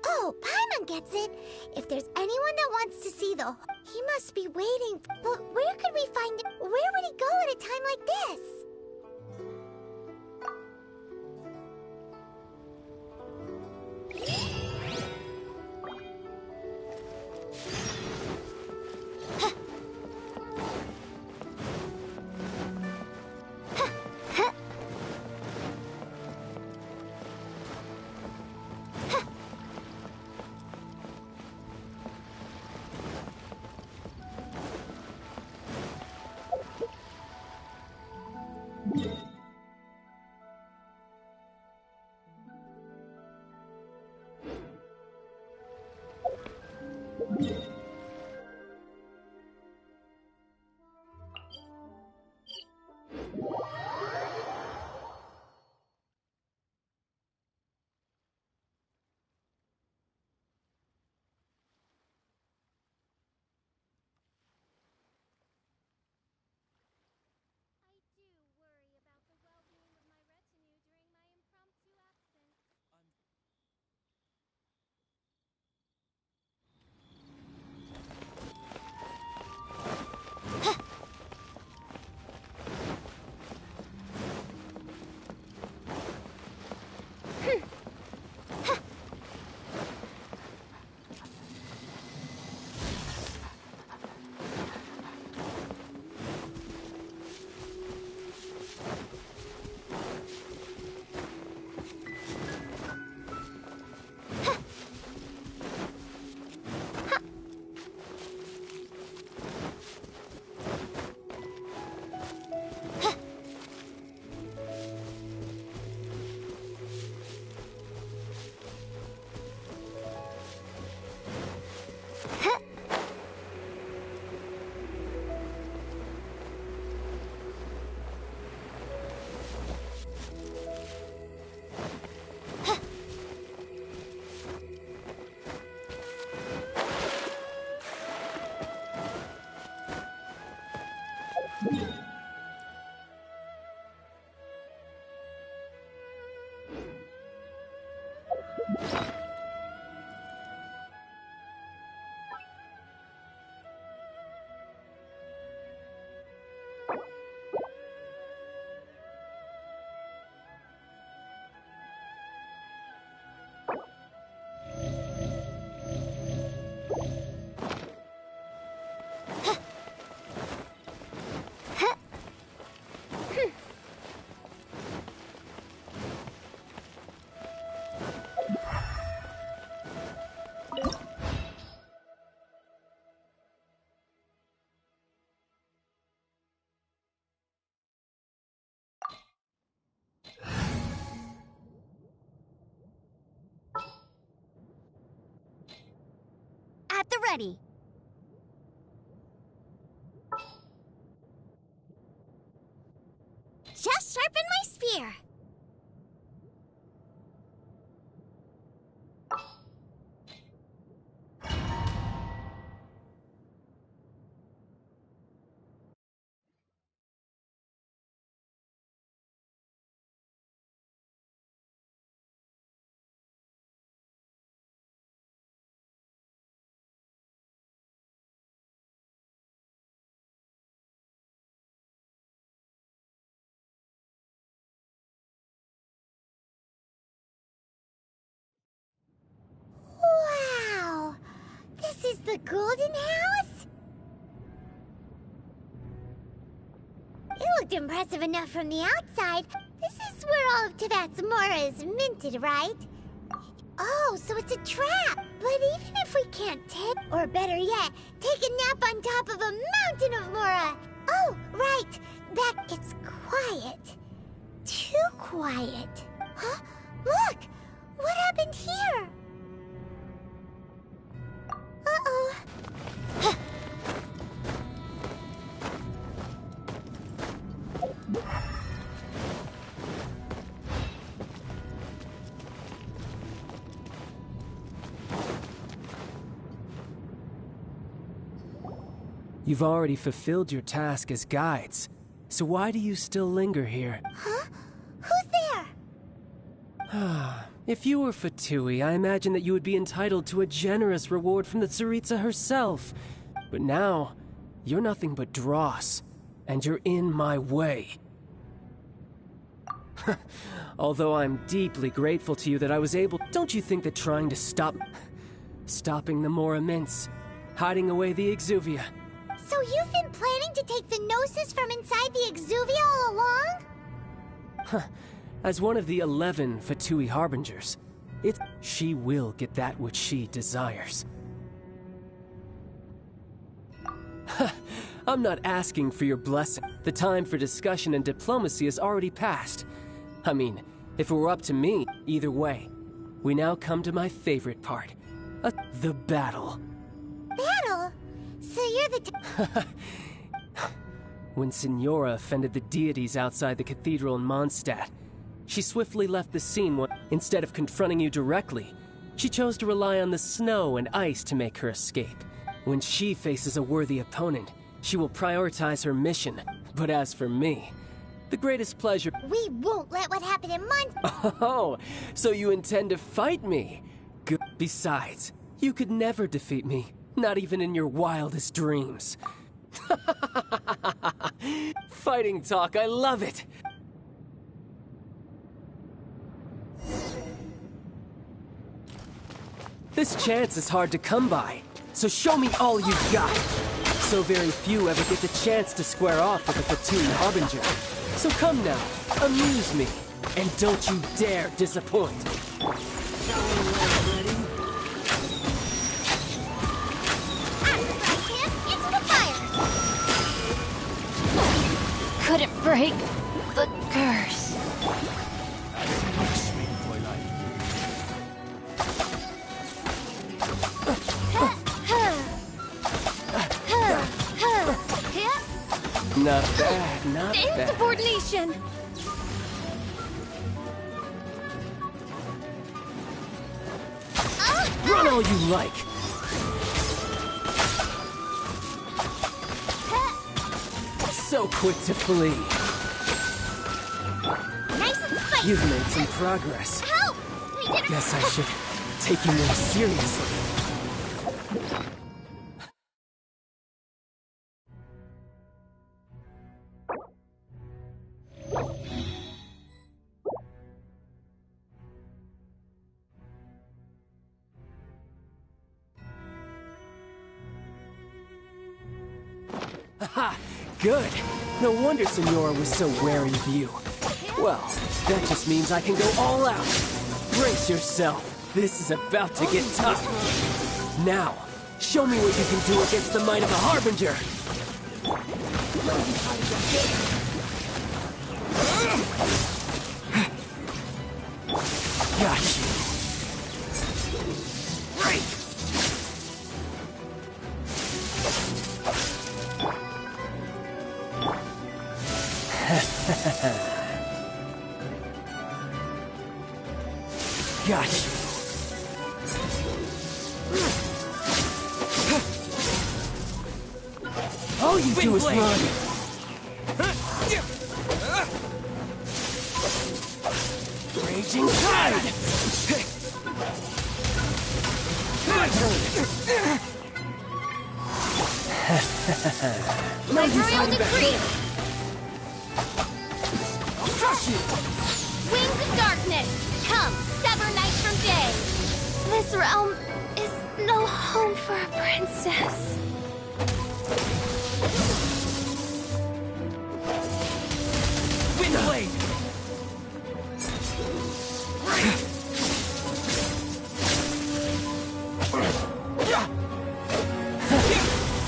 Oh, Paimon gets it. If there's anyone that wants to see the... He must be waiting. But where could we find him? Where would he go at a time like this? At the ready. Just sharpen my spear. The Golden House? It looked impressive enough from the outside. This is where all of Teyvat's mora is minted, right? Oh, so it's a trap. But even if we can't take, or better yet, take a nap on top of a mountain of mora. Oh, right. It's quiet. Too quiet. Huh? Look! What happened here? Uh-oh.
You've already fulfilled your task as guides, so why do you still linger here?
Huh? Who's there?
If you were Fatui, I imagine that you would be entitled to a generous reward from the Tsaritsa herself. But now, you're nothing but dross, and you're in my way. Although I'm deeply grateful to you that I was able... Don't you think that trying to stopping the Mora Mints, hiding away the Exuvia...
So you've been planning to take the Gnosis from inside the Exuvia all along?
As one of the 11 Fatui Harbingers, she will get that which she desires. I'm not asking for your blessing. The time for discussion and diplomacy has already passed. I mean, if it were up to me, either way, we now come to my favorite part. The battle.
Battle? So you're the
When Signora offended the deities outside the cathedral in Mondstadt, she swiftly left the scene. Instead of confronting you directly, she chose to rely on the snow and ice to make her escape. When she faces a worthy opponent, she will prioritize her mission. But as for me, the greatest pleasure...
We won't let what happened in Mondstadt...
Oh, so you intend to fight me? Good. Besides, you could never defeat me. Not even in your wildest dreams. Fighting talk, I love it! This chance is hard to come by, so show me all you've got. So very few ever get the chance to square off with a Fatui Harbinger. So come now, amuse me, and don't you dare disappoint.
Couldn't break the curse.
Not bad, not bad.
Insubordination!
Run all you like! So quick to flee.
Nice and spicy.
You've made some progress.
Help! We did it.
Guess I should take you more seriously. Aha! Good! No wonder Signora was so wary of you. Well, that just means I can go all out. Brace yourself. This is about to get tough. Now, show me what you can do against the might of a Harbinger. Got you. Right. Got you. All you do is run. Raging tide. My turn. No use hiding back there. I'll crush you.
Wings of darkness, come, sever night from day. This realm is No home for a princess.
Windblade!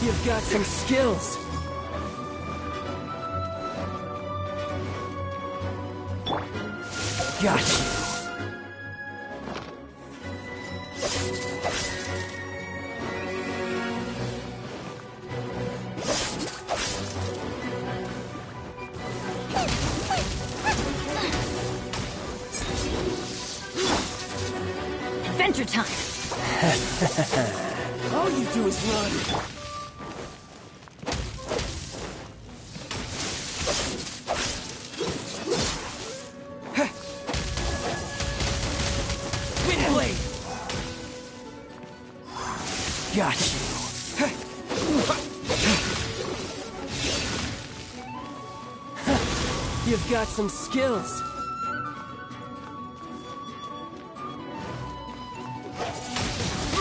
You've got some skills. Got you.
Adventure time!
All you do is run. Windblade! Got you. You've got some skills.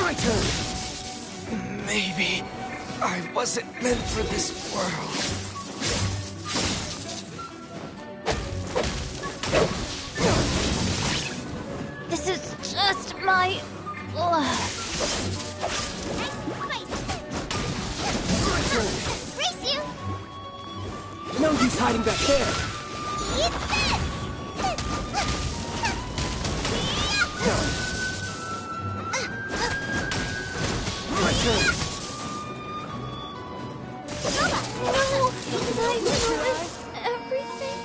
My turn.
Maybe I wasn't meant for this world.
This is just my...
Race you!
No use hiding back there.
Eat this!
My turn.
No! Did I ruin everything?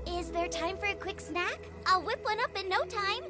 Is there time for a quick snack? I'll whip one up in no time.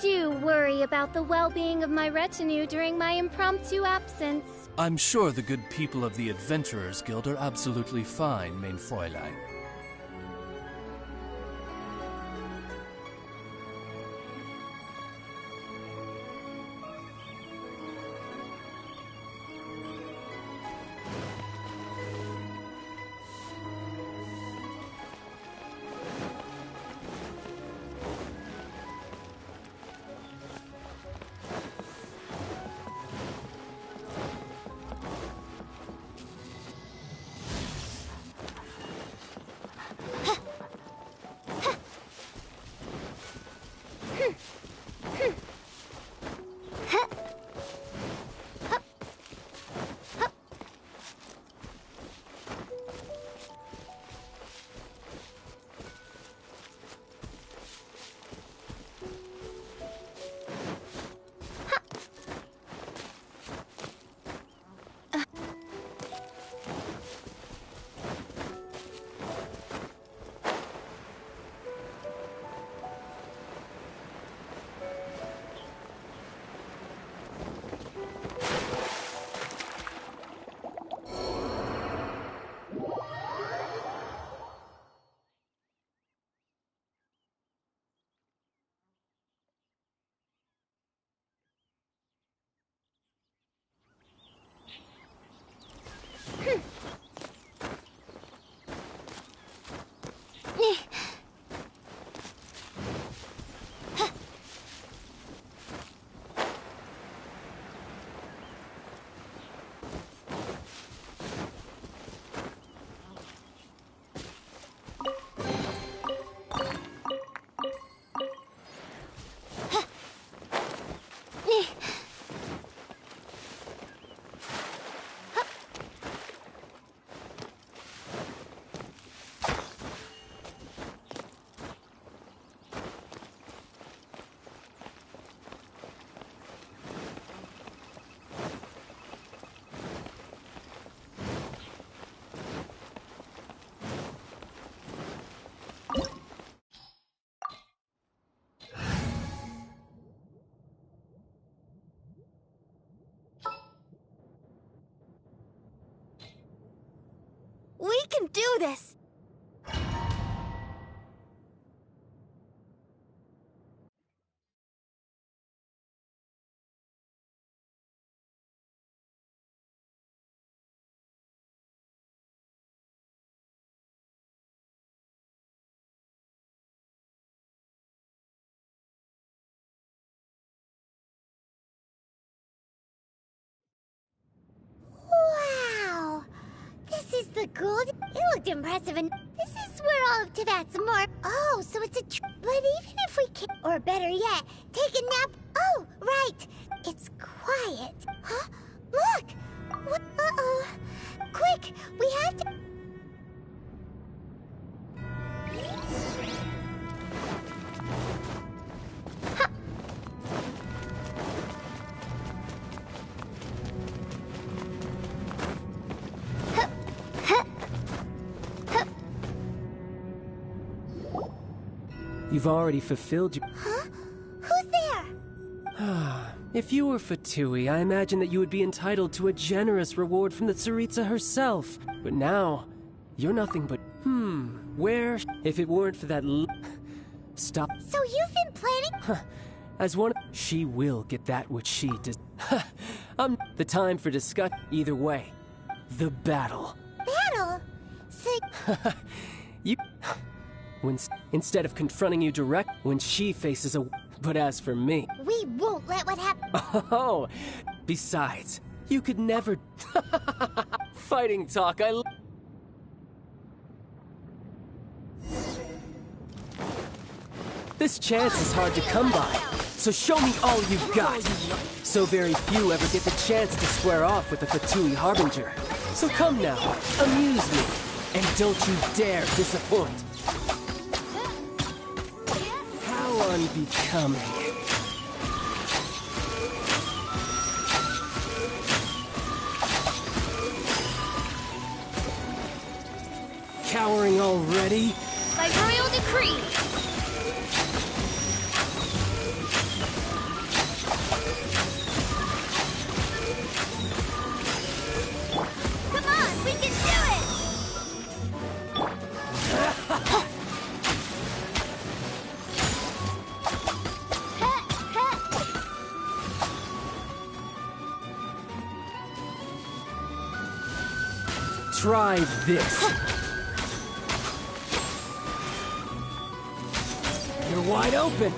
do worry about the well-being of my retinue during my impromptu absence.
I'm sure the good people of the Adventurers Guild are absolutely fine, mein Fräulein.
We can do this! Wow! This is the gold. It looked impressive, and this is where all of Teyvat's more. Oh, so it's a but even if we can, or better yet, take a nap. Oh, right. It's quiet. Huh? Look! What? Uh-oh. Quick, we have to.
You've already fulfilled your...
Huh? Who's there?
If you were Fatui, I imagine that you would be entitled to a generous reward from the Tsaritsa herself. But now, you're nothing but... where... If it weren't for that Stop.
So you've been planning...
As one... She will get that which she does... The time for discussion. Either way. The battle.
Battle? So...
You... Instead of confronting you direct, when she faces a... But as for me...
We won't let what happen...
Oh! Besides, you could never... Fighting talk, This chance is hard to come by, so show me all you've got. So very few ever get the chance to square off with the Fatui Harbinger. So come now, amuse me, and don't you dare disappoint. How unbecoming. Cowering already?
By royal decree.
Try this. You're wide open.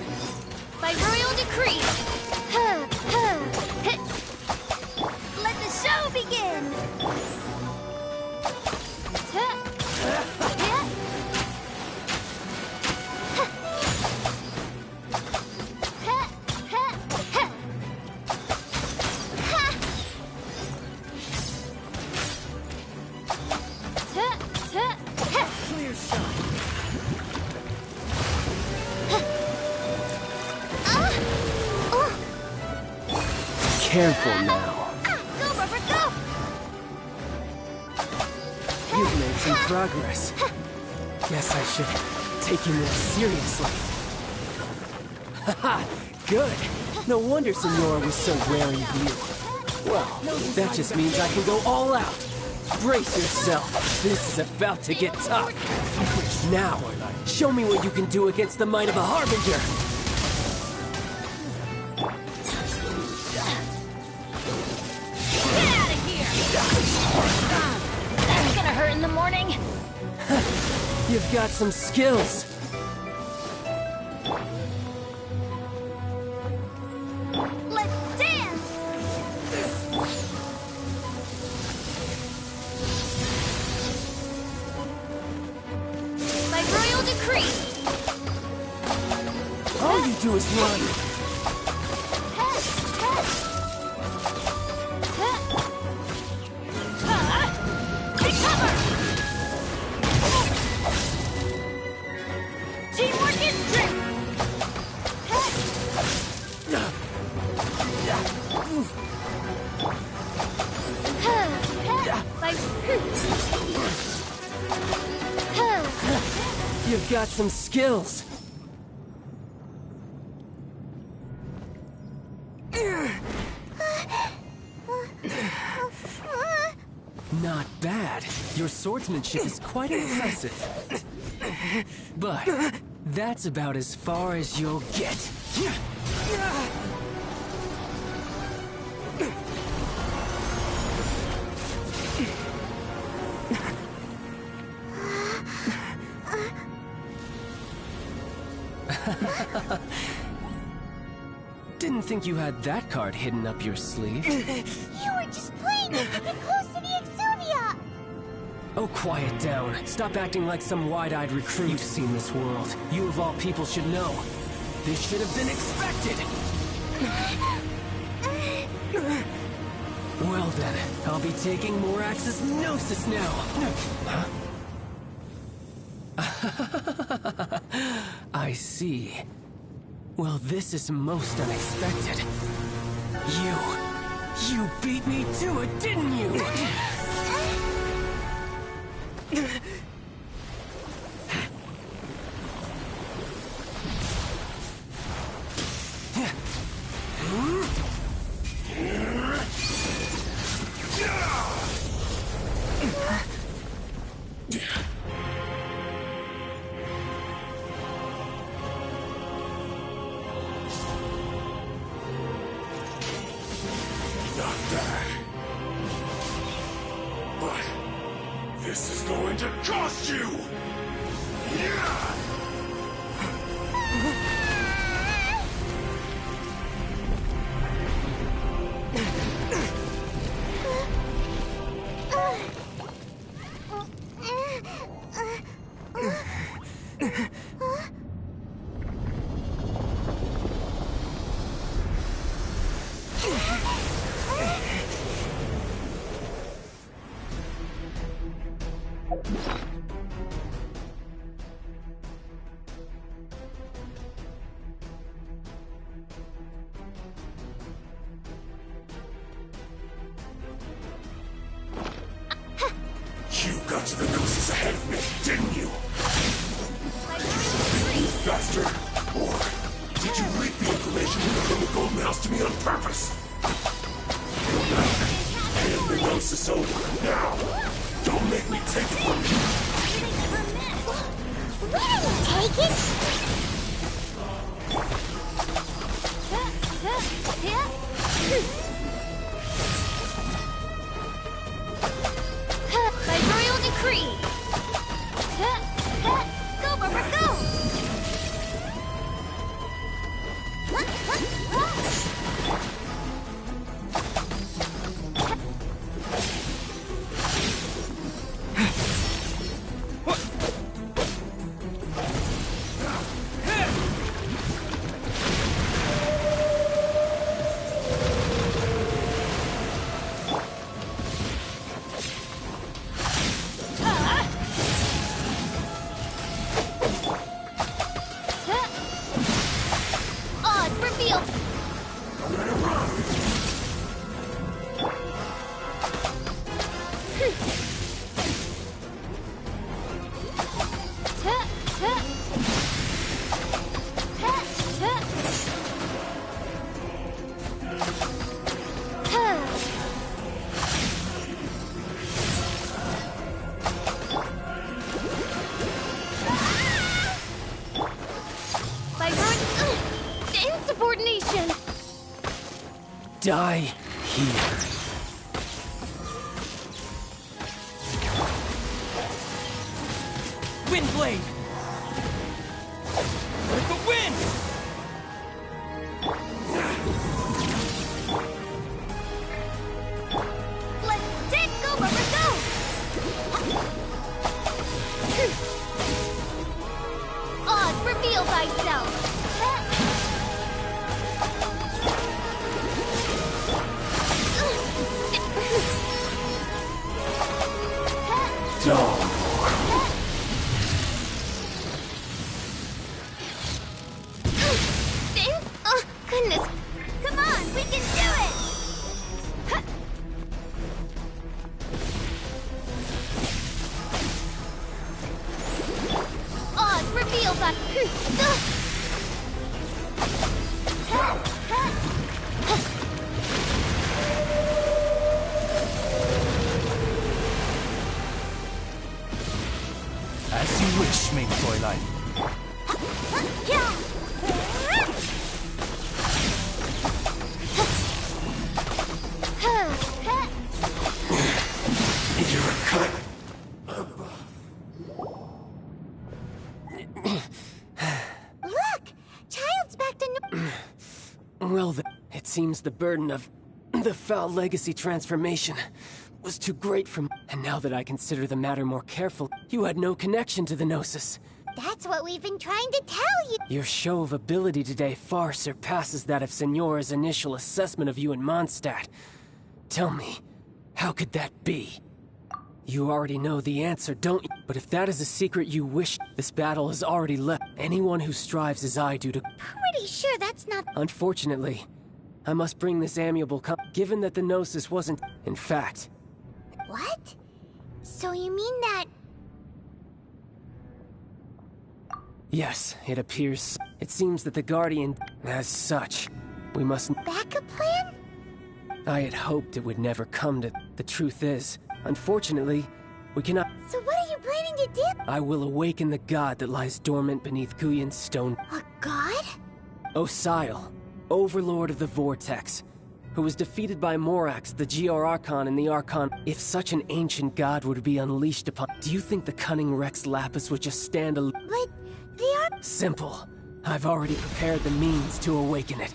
By royal decree. Let the show begin.
Clear shot. Careful now.
Go, Rubber, go!
You've made some progress. Guess I should take you more seriously. Haha, good. No wonder Senora was so wary of you. Well, that just means I can go all out. Brace yourself. This is about to get tough. Now, show me what you can do against the might of a Harbinger.
Get out of here! That's gonna hurt in the morning.
You've got some skills.
Let's dance! By royal decree.
All you do is run.
Take cover! Teamwork is strength!
You've got some skills. Not bad. Your swordsmanship is quite impressive. But that's about as far as you'll get. Didn't think you had that card hidden up your sleeve.
You were just playing us to get close to the Exuvia!
Oh, quiet down. Stop acting like some wide-eyed recruit. You've seen this world. You of all people should know. This should have been expected! Well then, I'll be taking more Axis Gnosis now. I see. Well, this is most unexpected. You beat me to it, didn't you?
Not that. But this is going to cost you! You got to the Gnosis ahead of me, didn't you? Bastard! Or did you leak the information from the Golden House to me on purpose? And the Gnosis over. Now, don't make me take it from you.
We didn't take it!
By royal
die here.
Windblade! With the wind!
Let's take over and go!
Oz, reveal thyself! Oh, goodness.
Come on, we can do it!
Oz, reveal thy...
As you wish, main Fräulein.
You're a cut.
Look! Child's back to
Well, it seems the burden of the foul legacy transformation was too great for me. And now that I consider the matter more carefully, you had no connection to the Gnosis.
That's what we've been trying to tell you.
Your show of ability today far surpasses that of Signora's initial assessment of you in Mondstadt. Tell me, how could that be? You already know the answer, don't you? But if that is a secret you wish, this battle has already left. Anyone who strives as I do to...
Pretty sure that's not...
Unfortunately, I must bring this amiable given that the Gnosis wasn't... In fact...
What? So you mean that...
Yes, it appears... It seems that the Guardian... As such, we must...
Backup plan?
I had hoped it would never come to... The truth is, unfortunately, we cannot...
So what are you planning to do?
I will awaken the god that lies dormant beneath Guyan's stone.
A god?
Osial, overlord of the Vortex, who was defeated by Morax, the GR Archon, and the Archon. If such an ancient god were to be unleashed upon... Do you think the cunning Rex Lapis would just stand alone?
But they are...
Simple. I've already prepared the means to awaken it.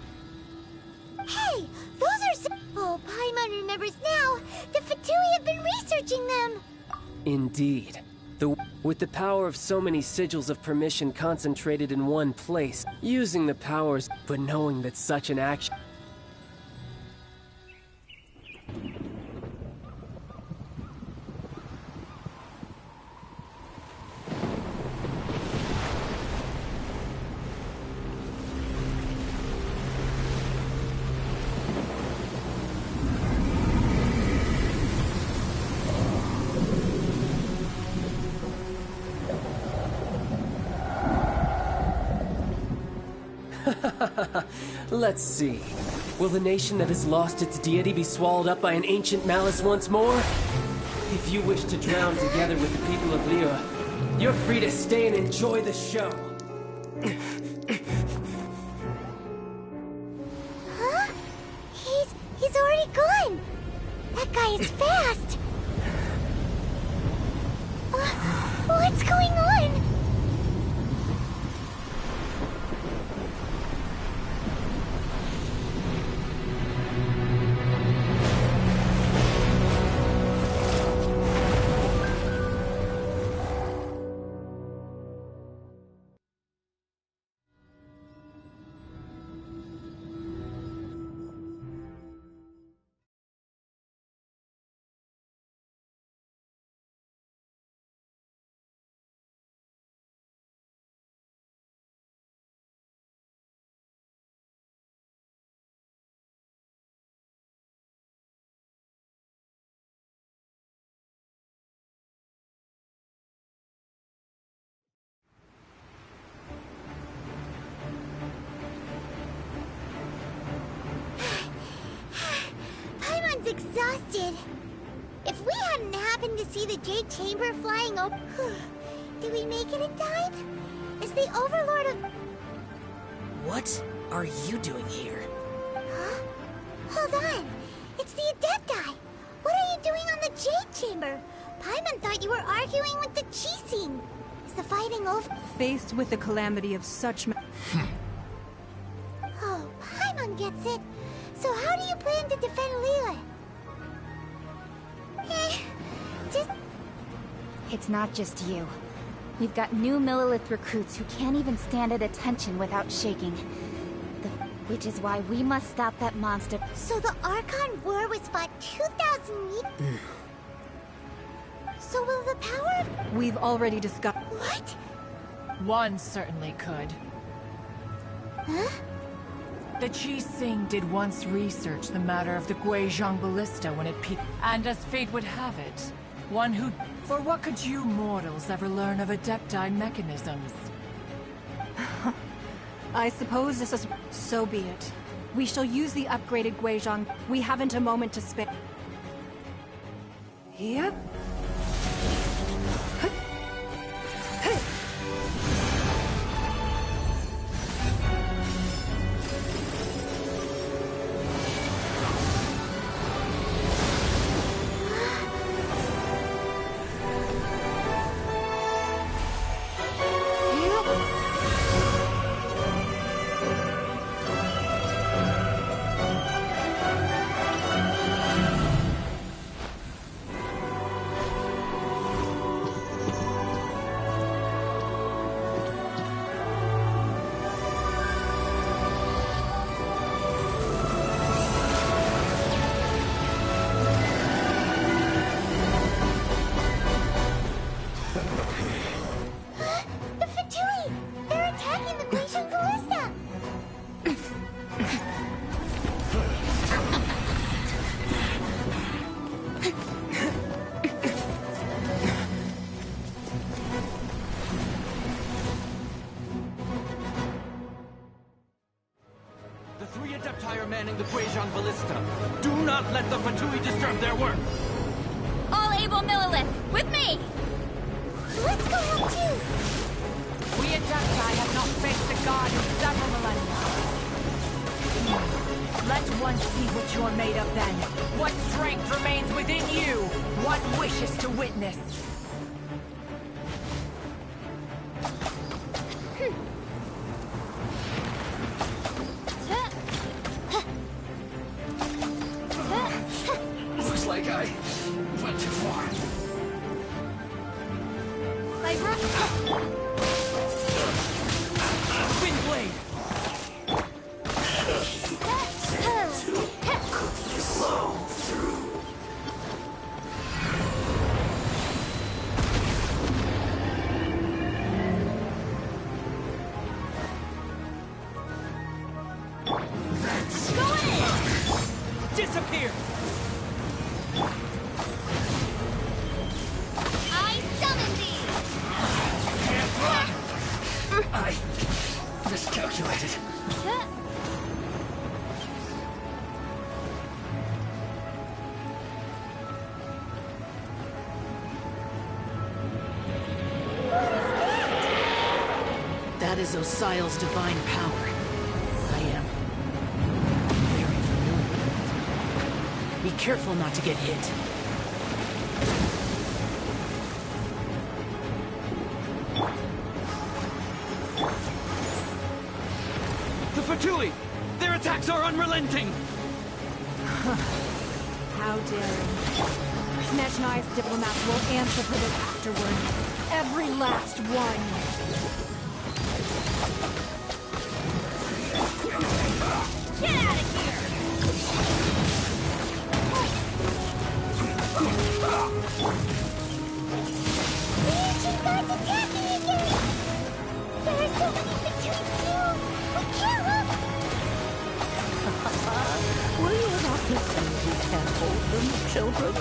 Hey, those are... Oh, Paimon remembers now. The Fatui have been researching them.
Indeed. With the power of so many sigils of permission concentrated in one place, using the powers, but knowing that such an action... Let's see. Will the nation that has lost its deity be swallowed up by an ancient malice once more? If you wish to drown together with the people of Liyue, you're free to stay and enjoy the show.
Huh? He's already gone. That guy is fast. What's going on? Exhausted. If we hadn't happened to see the Jade Chamber flying over... Did we make it in time? Is the Overlord of...
What are you doing here?
Huh? Hold on. It's the Adepti. What are you doing on the Jade Chamber? Paimon thought you were arguing with the Chising. Is the fighting over?
Faced with the calamity of such
Oh, Paimon gets it. So how do you plan to defend Leela? Just...
It's not just you. We've got new Millilith recruits who can't even stand at attention without shaking. Which is why we must stop that monster.
So the Archon War was fought 2,000 years... So will the power of...
We've already discussed...
What?
One certainly could.
Huh?
The Chising did once research the matter of the Guizhong Ballista when it peaked. And as fate would have it, one who... For what could you mortals ever learn of Adepti mechanisms?
I suppose this is... So be it. We shall use the upgraded Guizhong. We haven't a moment to spare. Yep.
Manning the Guizhong Ballista. Do not let the Fatui disturb their work.
All able Millilith, with me!
Let's go help too!
We Adepti have not faced a god in several millennia. Let one see what you're made of then. What strength remains within you? What wishes to witness?
Looks like I went too far. Wind blade! Flow through.
Go in! Disappear!
I summon thee!
I miscalculated.
That is Osial's divine power. I am very familiar with it. Be careful not to get hit.
The Fatui! Their attacks are unrelenting!
How daring. Snezhnai's diplomats will answer for this afterward. Every last one.
Get out of here!
The ancient god's attacking again! There are so many between you! We can't look!
Will you not listen? We can't hold them, children.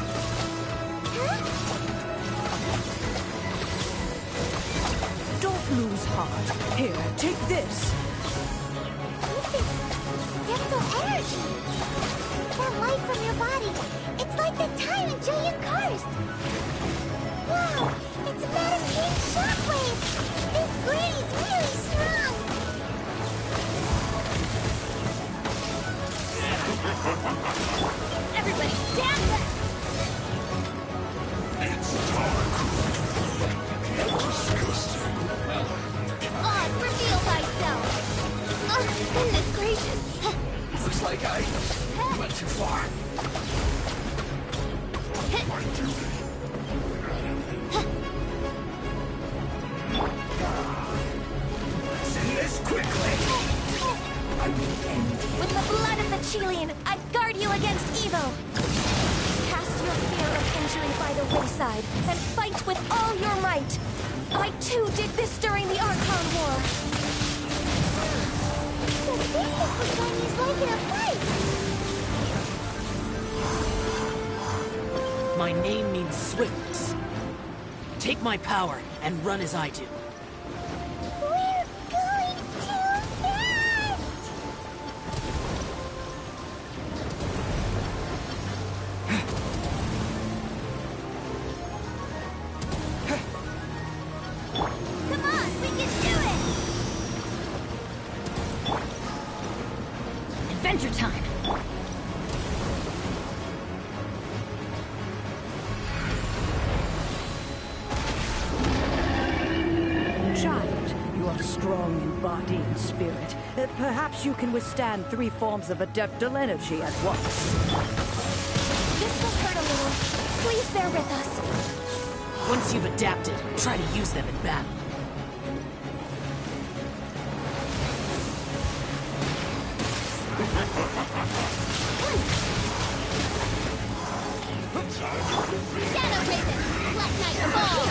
Don't lose heart. Here, take this.
This is... Dental energy! That light from your body, it's like the time in Julian Karst! Wow! It's Madame King's shockwave! This grady's really strong!
Everybody stand back!
It's dark. Disgusting.
Oz, reveal thyself! Goodness gracious!
Looks like I went too far. My duty. Let's end this quickly. I will end you.
With the blood of the Chilean, I guard you against evil. Cast your fear of injury by the wayside and fight with all your might. I too did this during the Archon War.
The Fischl was Chinese like in a fight.
My name means swiftness. Take my power and run as I do.
We're going too fast! Come on, we can do it!
Adventure time!
Child, you are strong in body and spirit. Perhaps you can withstand 3 forms of adeptal energy at once.
This will hurt a little. Please bear with us.
Once you've adapted, try to use them in battle.
Shadow Raven! Black Knight Fall!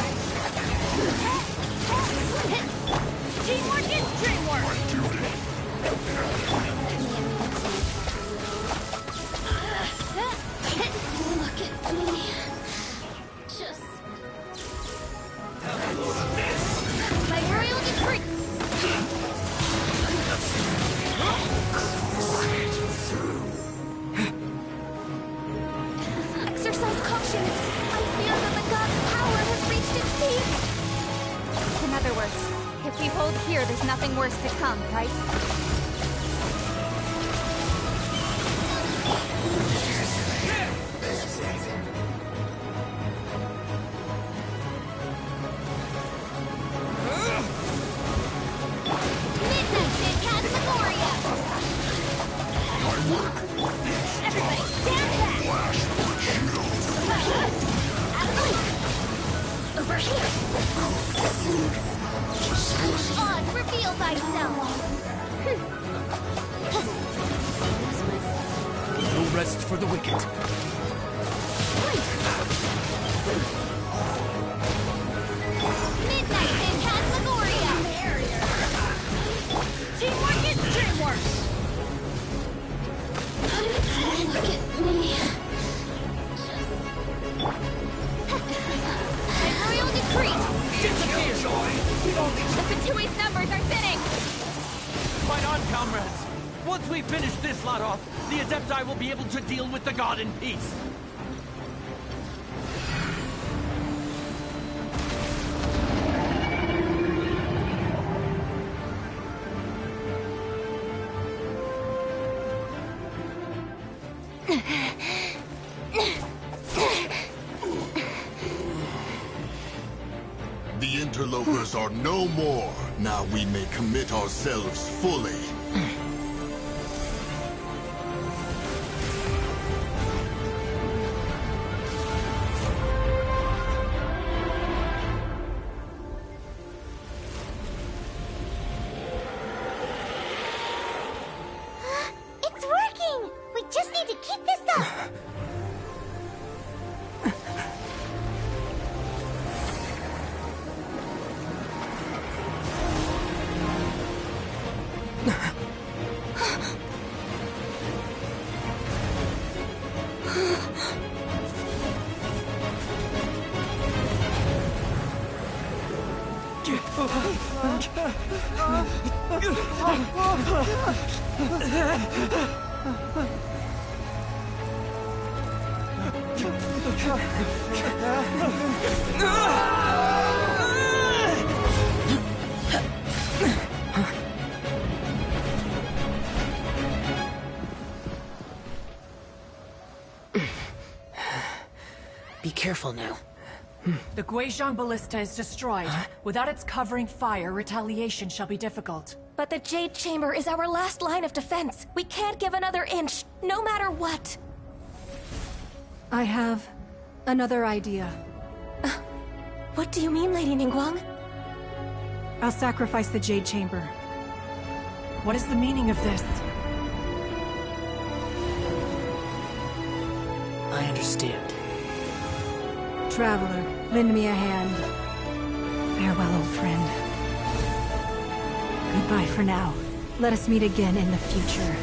Teamwork is dreamwork! Look at me. Just... My royal decree!
Exercise caution. I fear that the god's power has reached its peak.
In other words, if we hold here, there's nothing worse to come, right?
Midnight Phantasmagoria! Everybody stand back! Over here! Oz, reveal thyself!
No rest for the wicked.
Midnight Phantasmagoria! Teamwork is dreamwork! Look at me. My royal decree!
Disappear!
The Fatui's numbers are thinning!
Fight on, comrades! Once we finish this lot off, the Adepti will be able to deal with the god in peace.
The interlopers are no more. Now we may commit ourselves fully.
It's working! We just need to keep this up!
careful now.
The Guizhong Ballista is destroyed. Without its covering fire, retaliation shall be difficult.
But the Jade Chamber is our last line of defense. We can't give another inch, no matter what.
I have another idea.
What do you mean, Lady Ningguang?
I'll sacrifice the Jade Chamber.
What is the meaning of this?
I understand.
Traveler, lend me a hand. Farewell, old friend. Goodbye for now. Let us meet again in the future.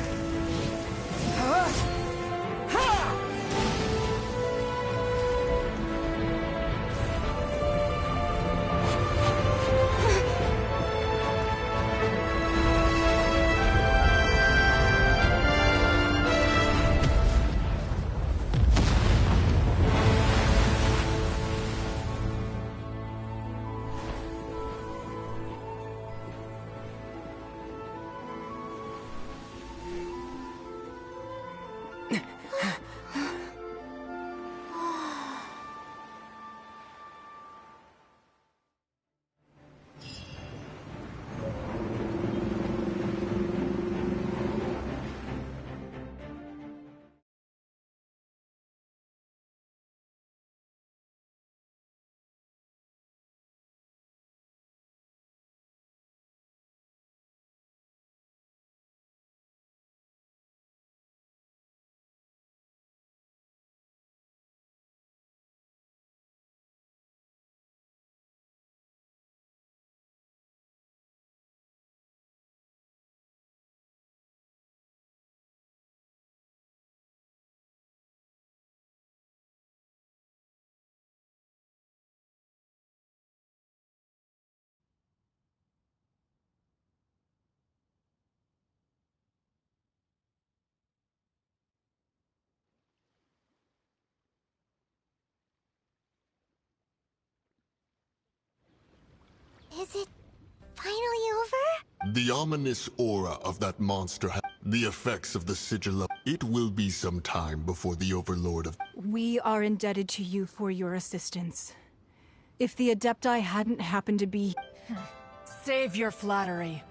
Is it finally over?
The ominous aura of that monster, the effects of the sigil. It will be some time before the Overlord of...
We are indebted to you for your assistance. If the Adepti hadn't happened to be...
Save your flattery.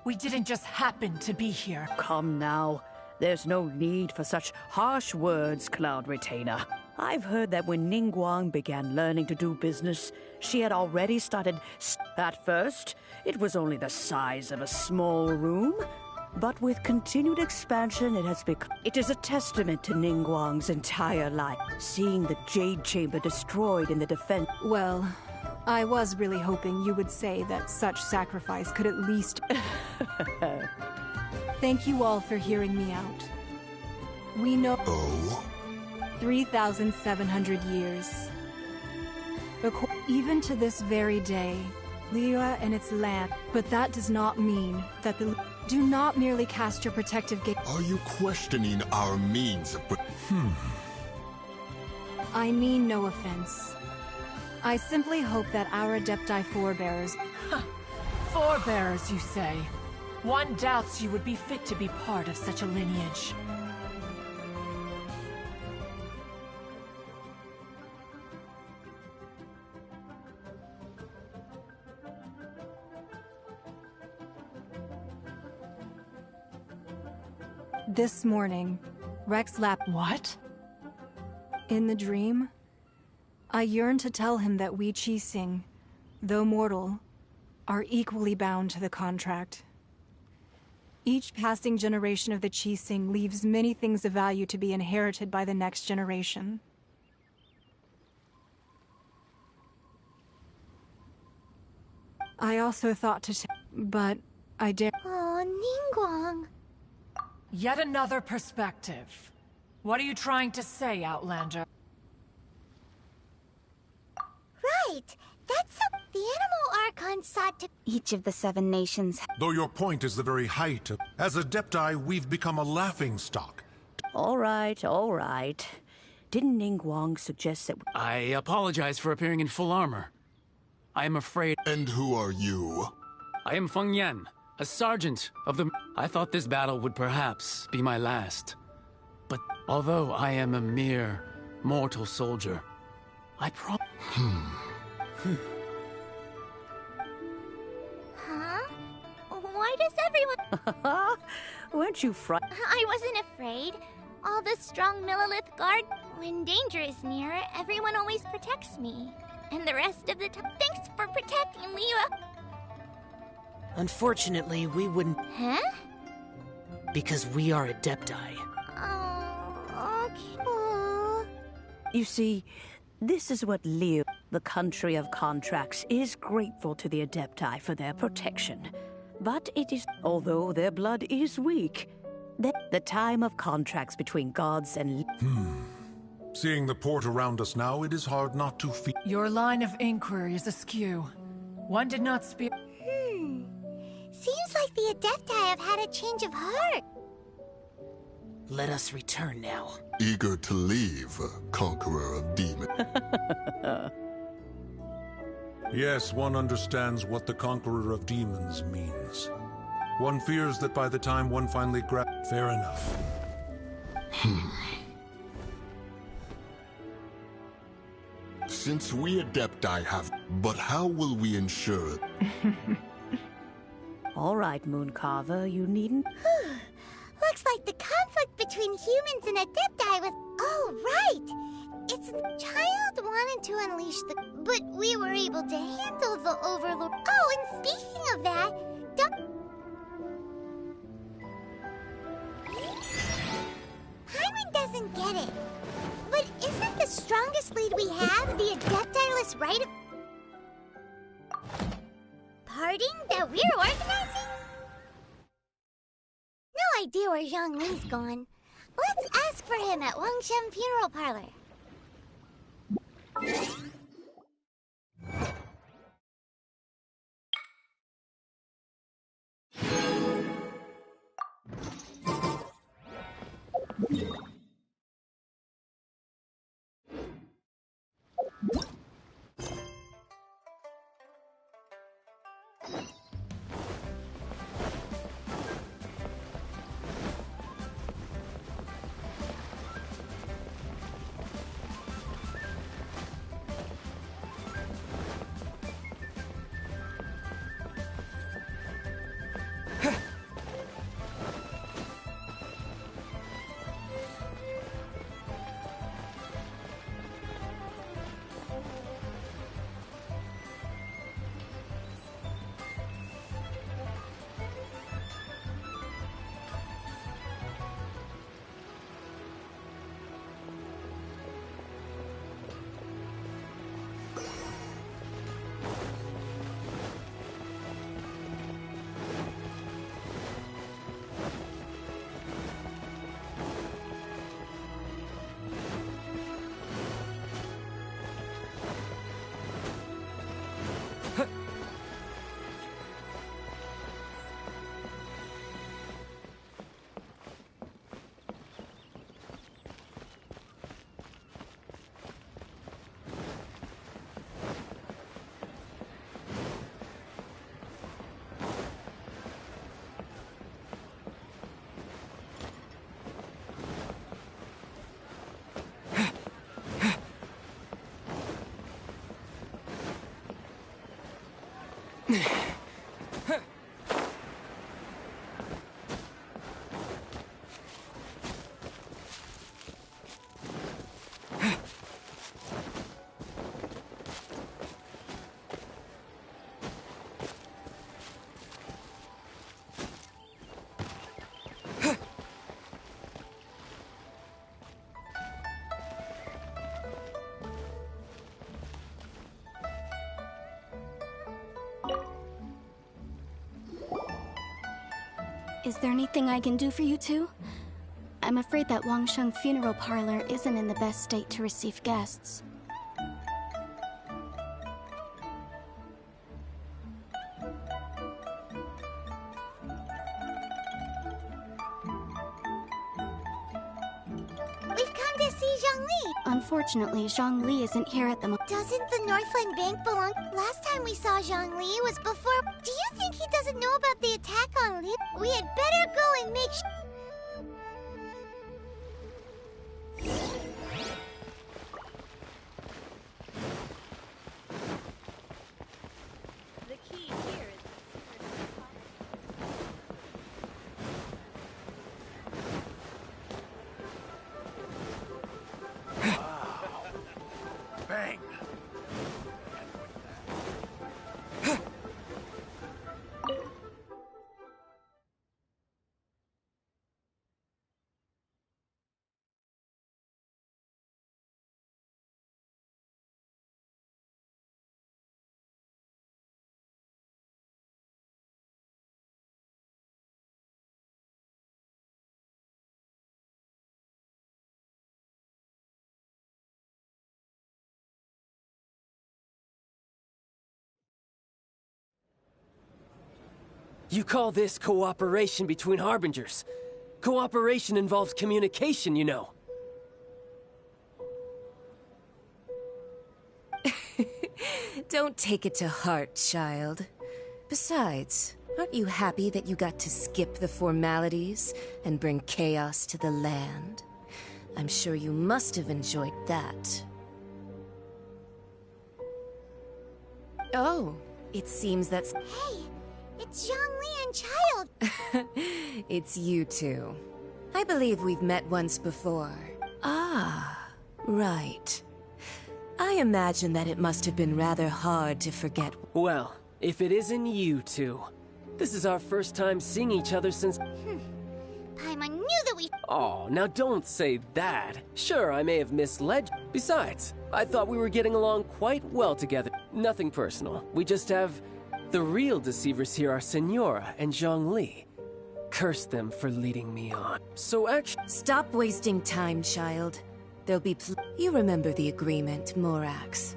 We didn't just happen to be here.
Come now. There's no need for such harsh words, Cloud Retainer. I've heard that when Ningguang began learning to do business, she had already started... At first, it was only the size of a small room, but with continued expansion, it has become... It is a testament to Ningguang's entire life, seeing the Jade Chamber destroyed in the defense...
Well, I was really hoping you would say that such sacrifice could at least... Thank you all for hearing me out. We know...
Oh?
3,700 years. Even to this very day, Liyue and its land... But that does not mean that the... Do not merely cast your protective gate...
Are you questioning our means of...
I mean no offense. I simply hope that our Adepti forebears...
Forebears, you say? One doubts you would be fit to be part of such a lineage.
This morning, Rex Lap...
What?
In the dream, I yearn to tell him that we Qixing, though mortal, are equally bound to the contract. Each passing generation of the Qixing leaves many things of value to be inherited by the next generation. I also thought to but I dare...
Oh, Ningguang.
Yet another perspective. What are you trying to say, Outlander?
Right! That's the Animal Archon sought to...
Each of the 7 nations...
Though your point is the very height of... As Adepti, we've become a laughingstock.
All right, all right. Didn't Ningguang suggest that...
I apologize for appearing in full armor. I am afraid...
And who are you?
I am Feng Yan, a sergeant of the... I thought this battle would perhaps be my last. But although I am a mere mortal soldier, I promise.
Huh? Why does everyone...
Weren't you frightened?
I wasn't afraid. All the strong Millilith guard. When danger is near, everyone always protects me. And the rest of the time, thanks for protecting Leah.
Unfortunately, we wouldn't...
Huh?
Because we are Adepti.
Oh, okay.
You see, this is what Leo, the country of contracts, is grateful to the Adepti for their protection. But it is, although their blood is weak, the time of contracts between gods and...
Seeing the port around us now, it is hard not to feel...
Your line of inquiry is askew. One did not speak...
Seems like the Adepti have had a change of heart.
Let us return now.
Eager to leave, conqueror of demons.
Yes, one understands what the conqueror of demons means. One fears that by the time one finally grabs... Fair enough.
Since we Adepti have... But how will we ensure it?
All right, Mooncarver, you needn't...
Looks like the conflict between humans and Adepti was... Oh, right! Its child wanted to unleash the... But we were able to handle the Overlord... Oh, and speaking of that, Hyman doesn't get it. But isn't the strongest lead we have the Adepti-less right of... Parting that we're organizing? No idea where Zhongli's gone. Let's ask for him at Wangshen Funeral Parlor.
Is there anything I can do for you two? I'm afraid that Wangshen Funeral Parlor isn't in the best state to receive guests.
We've come to see Zhongli.
Unfortunately, Zhongli isn't here at the moment.
Doesn't the Northland Bank belong? Last time we saw Zhongli was before... Do you think he doesn't know about the attack on Li? We had better go and make sure...
You call this cooperation between Harbingers. Cooperation involves communication, you know.
Don't take it to heart, child. Besides, aren't you happy that you got to skip the formalities and bring chaos to the land? I'm sure you must have enjoyed that. Oh, it seems that's...
Hey, it's Zhongli and Child.
It's you two. I believe we've met once before. Ah, right. I imagine that it must have been rather hard to forget.
Well, if it isn't you two, this is our first time seeing each other since...
Paimon knew that we...
Oh, now don't say that. Sure, I may have misled you. Besides, I thought we were getting along quite well together. Nothing personal. We just have... The real deceivers here are Signora and Zhongli. Curse them for leading me on. So actually...
Stop wasting time, child. There'll be You remember the agreement, Morax.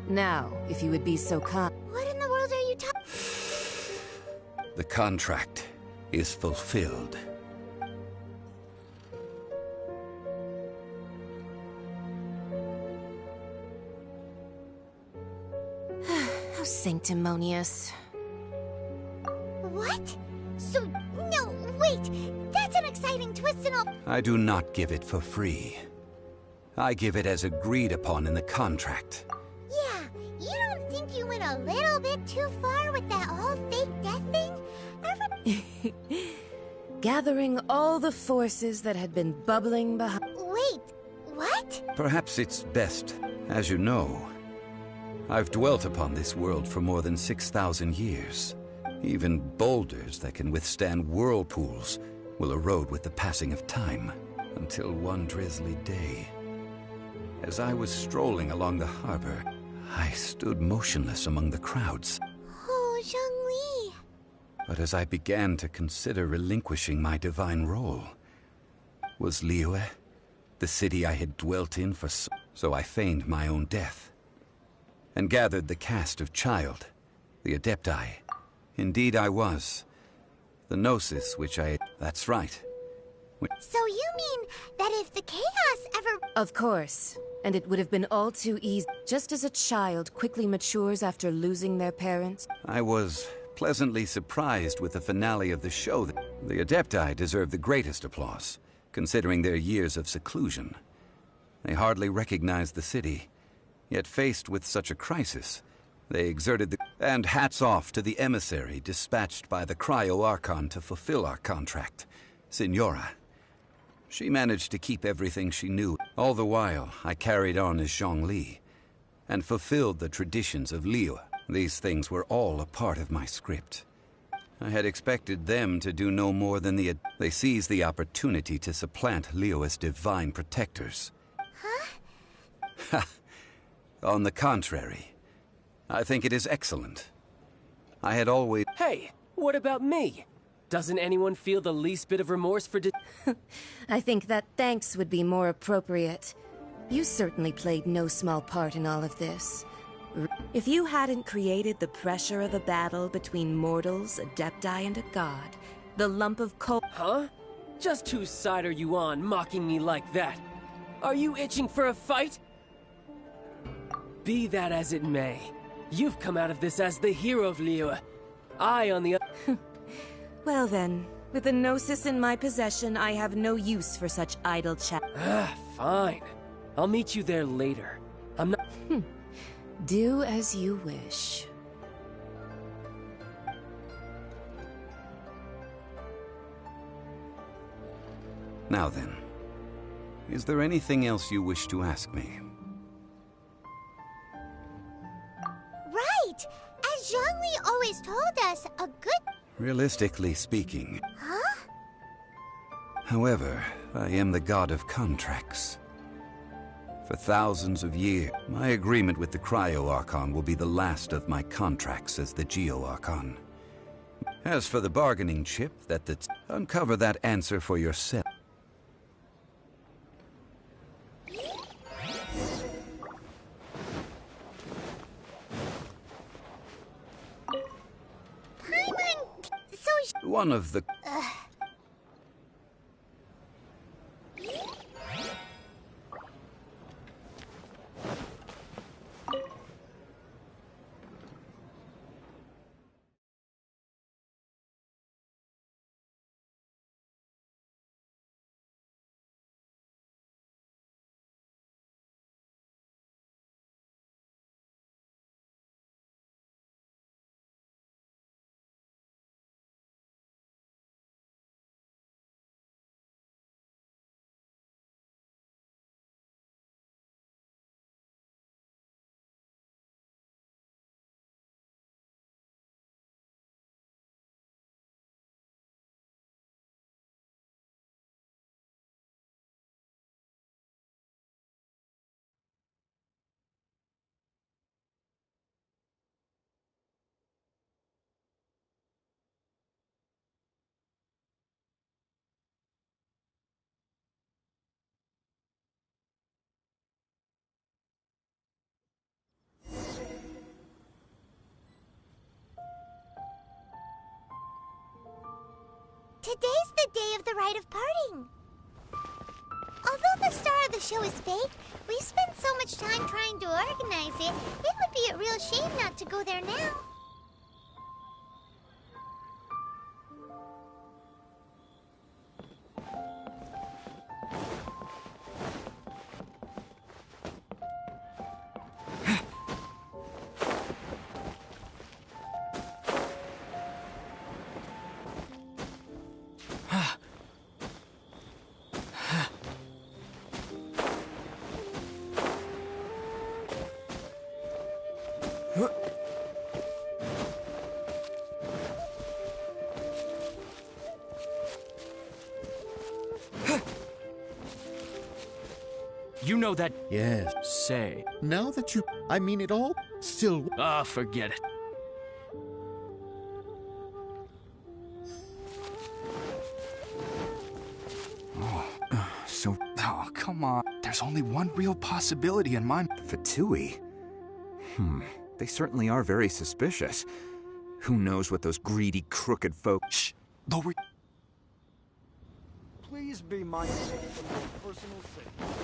Now, if you would be so kind...
What in the world are you talking...
The contract is fulfilled.
How sanctimonious.
What? So, no, wait! That's an exciting twist and all...
I do not give it for free. I give it as agreed upon in the contract.
Yeah, you don't think you went a little bit too far with that whole fake death thing?
Gathering all the forces that had been bubbling behind...
Wait, what?
Perhaps it's best, as you know. I've dwelt upon this world for more than 6,000 years. Even boulders that can withstand whirlpools will erode with the passing of time, until one drizzly day. As I was strolling along the harbor, I stood motionless among the crowds.
Oh, Zhongli.
But as I began to consider relinquishing my divine role, was Liyue, the city I had dwelt in for so I feigned my own death, and gathered the cast of Child, the Adepti. Indeed I was. The Gnosis which I... That's right.
So you mean that if the chaos ever...
Of course. And it would have been all too easy. Just as a child quickly matures after losing their parents.
I was pleasantly surprised with the finale of the show. The Adepti deserve the greatest applause, considering their years of seclusion. They hardly recognized the city, yet faced with such a crisis, they exerted the... And hats off to the emissary dispatched by the Cryo-Archon to fulfill our contract, Signora. She managed to keep everything she knew. All the while, I carried on as Zhongli, and fulfilled the traditions of Liyue. These things were all a part of my script. I had expected them to do no more than they seized the opportunity to supplant Liyue as divine protectors.
Huh?
On the contrary, I think it is excellent. I had always...
Hey, what about me? Doesn't anyone feel the least bit of remorse for
I think that thanks would be more appropriate. You certainly played no small part in all of this. If you hadn't created the pressure of a battle between mortals, Adepti, and a god, the lump of coal...
Huh? Just whose side are you on, mocking me like that? Are you itching for a fight? Be that as it may, you've come out of this as the hero of Liyue. I, on the other...
Well then, with the Gnosis in my possession, I have no use for such idle chat.
Fine. I'll meet you there later. I'm not...
Do as you wish.
Now then, is there anything else you wish to ask me?
Right! As Zhongli always told us, a good...
Realistically speaking.
Huh?
However, I am the god of contracts. For thousands of years, my agreement with the Cryo-Archon will be the last of my contracts as the Geo-Archon. As for the bargaining chip, uncover that answer for yourself.
Paimon! So
One of the...
Today's the day of the rite of parting. Although the star of the show is fake, we spent so much time trying to organize it, it would be a real shame not to go there now.
You know that...
Yes.
Say.
Now that you... I mean it all, still...
Ah, forget it.
Oh, come on. There's only one real possibility in my...
Fatui? They certainly are very suspicious. Who knows what those greedy, crooked folk...
Shh! Lower...
Please be mindful of my personal safety.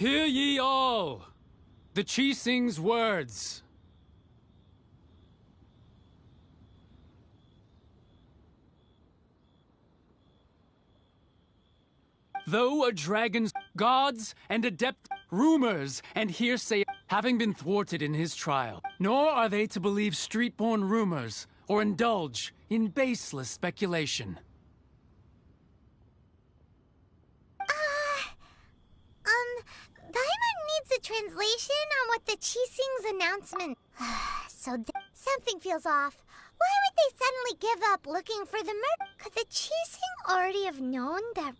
Hear ye all! The Chi Sing's words. Though a dragon's gods and adept rumors and hearsay having been thwarted in his trial, nor are they to believe street-born rumors or indulge in baseless speculation.
Paimon needs a translation on what the Chi Sing's announcement... something feels off. Why would they suddenly give up looking for the murder? Could the Chi Sing already have known that...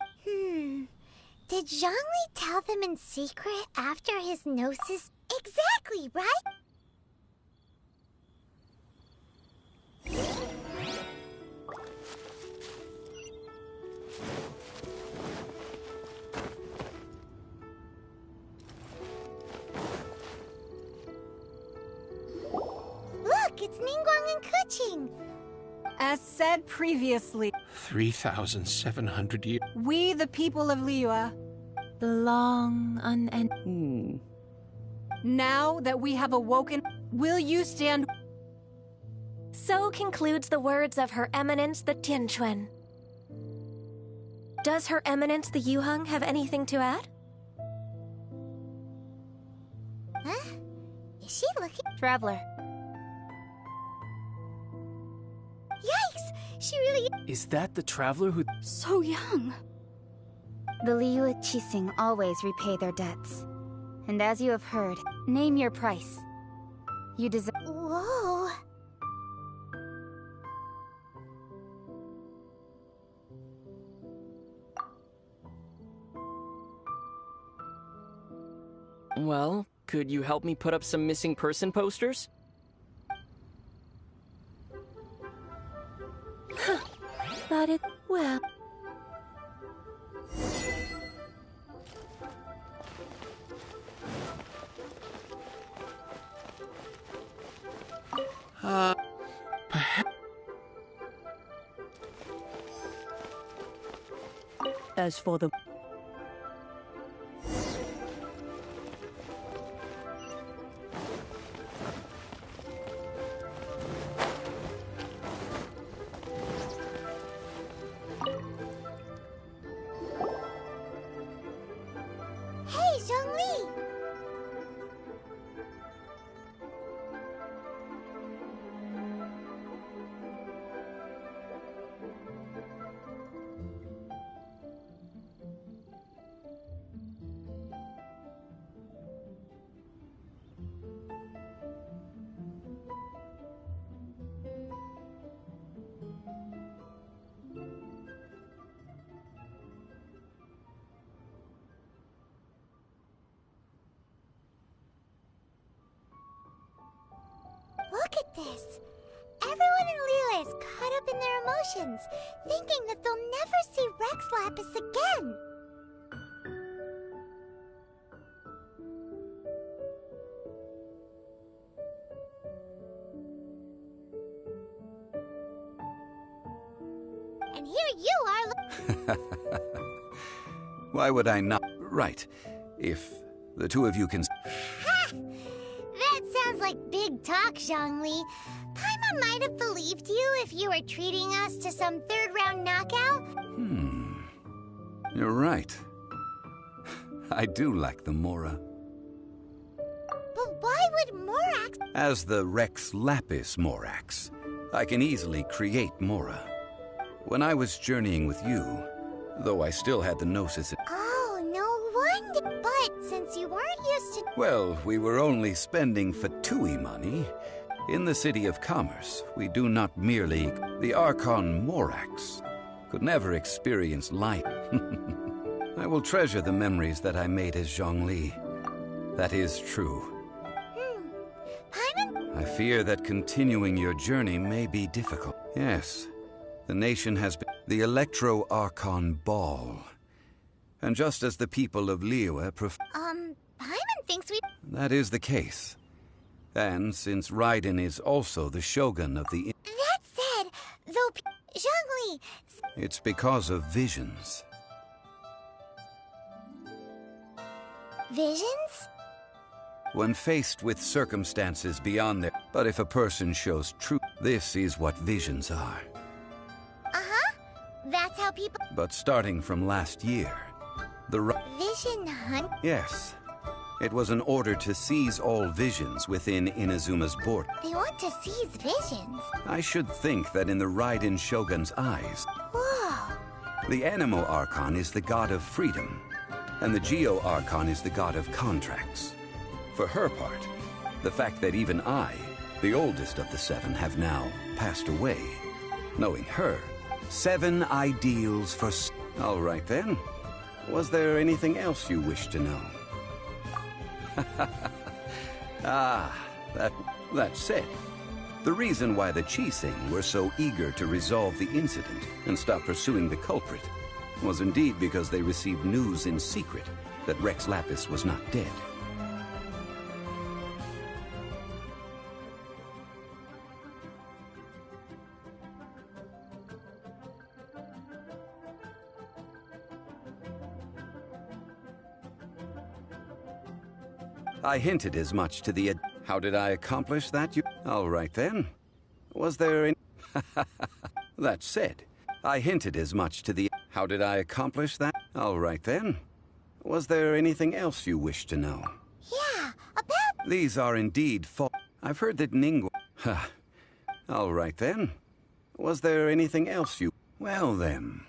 Did Zhongli tell them in secret after his gnosis? Exactly, right? Look, it's Ningguang and Kuching.
As said previously,
3,700 years.
we, the people of Liyue,
The long unending...
now that we have awoken, will you stand...
So concludes the words of Her Eminence the Tianquan. Does Her Eminence the Yuheng have anything to add?
Huh? Is she looking?
Traveler.
Yikes! She really...
Is that the traveler who...
So young. The Liyue Chi Sing always repay their debts. And as you have heard, name your price. You deserve.
Whoa.
Well, could you help me put up some missing person posters?
But it, well...
Perhaps...
As for the...
Hey, Zhongli! Look at this! Everyone in Liyue is caught up in their emotions, thinking that they'll never see Rex Lapis again! And here you are.
Why would I not? Right. If the two of you can...
Ha! That sounds like big talk, Zhongli. Paimon might have believed you if you were treating us to some third-round knockout.
You're right. I do like the Mora.
But why would Morax...
As the Rex Lapis Morax, I can easily create Mora. When I was journeying with you, though I still had the Gnosis...
Oh, no wonder. But since you weren't used to...
Well, we were only spending Fatui money. In the City of Commerce, we do not merely... The Archon Morax could never experience life. I will treasure the memories that I made as Zhongli. That is true.
Paimon?
I fear that continuing your journey may be difficult. Yes, the nation has been... The Electro-Archon Ball. And just as the people of Liyue
Paimon thinks we...
That is the case. And since Raiden is also the Shogun of the...
That said, though Zhongli...
It's because of visions.
Visions?
When faced with circumstances beyond their... But if a person shows truth, this is what visions are.
Uh-huh. That's how people...
But starting from last year, the...
Vision hunt?
Yes. It was an order to seize all visions within Inazuma's border.
They want to seize visions.
I should think that in the Raiden Shogun's eyes...
Whoa.
The Animo Archon is the god of freedom, and the Geo Archon is the god of contracts. For her part, the fact that even I, the oldest of the seven, have now passed away, knowing her, 7 ideals for... All right then. Was there anything else you wish to know? That said, the reason why the Qixing were so eager to resolve the incident and stop pursuing the culprit was indeed because they received news in secret that Rex Lapis was not dead. I hinted as much to the... How did I accomplish that? All right then. Was there any... That said, I hinted as much to the... How did I accomplish that? All right then. Was there anything else you wish to know?
Yeah, about...
These are indeed I've heard that Ningguang... All right then. Was there anything else you... Well then...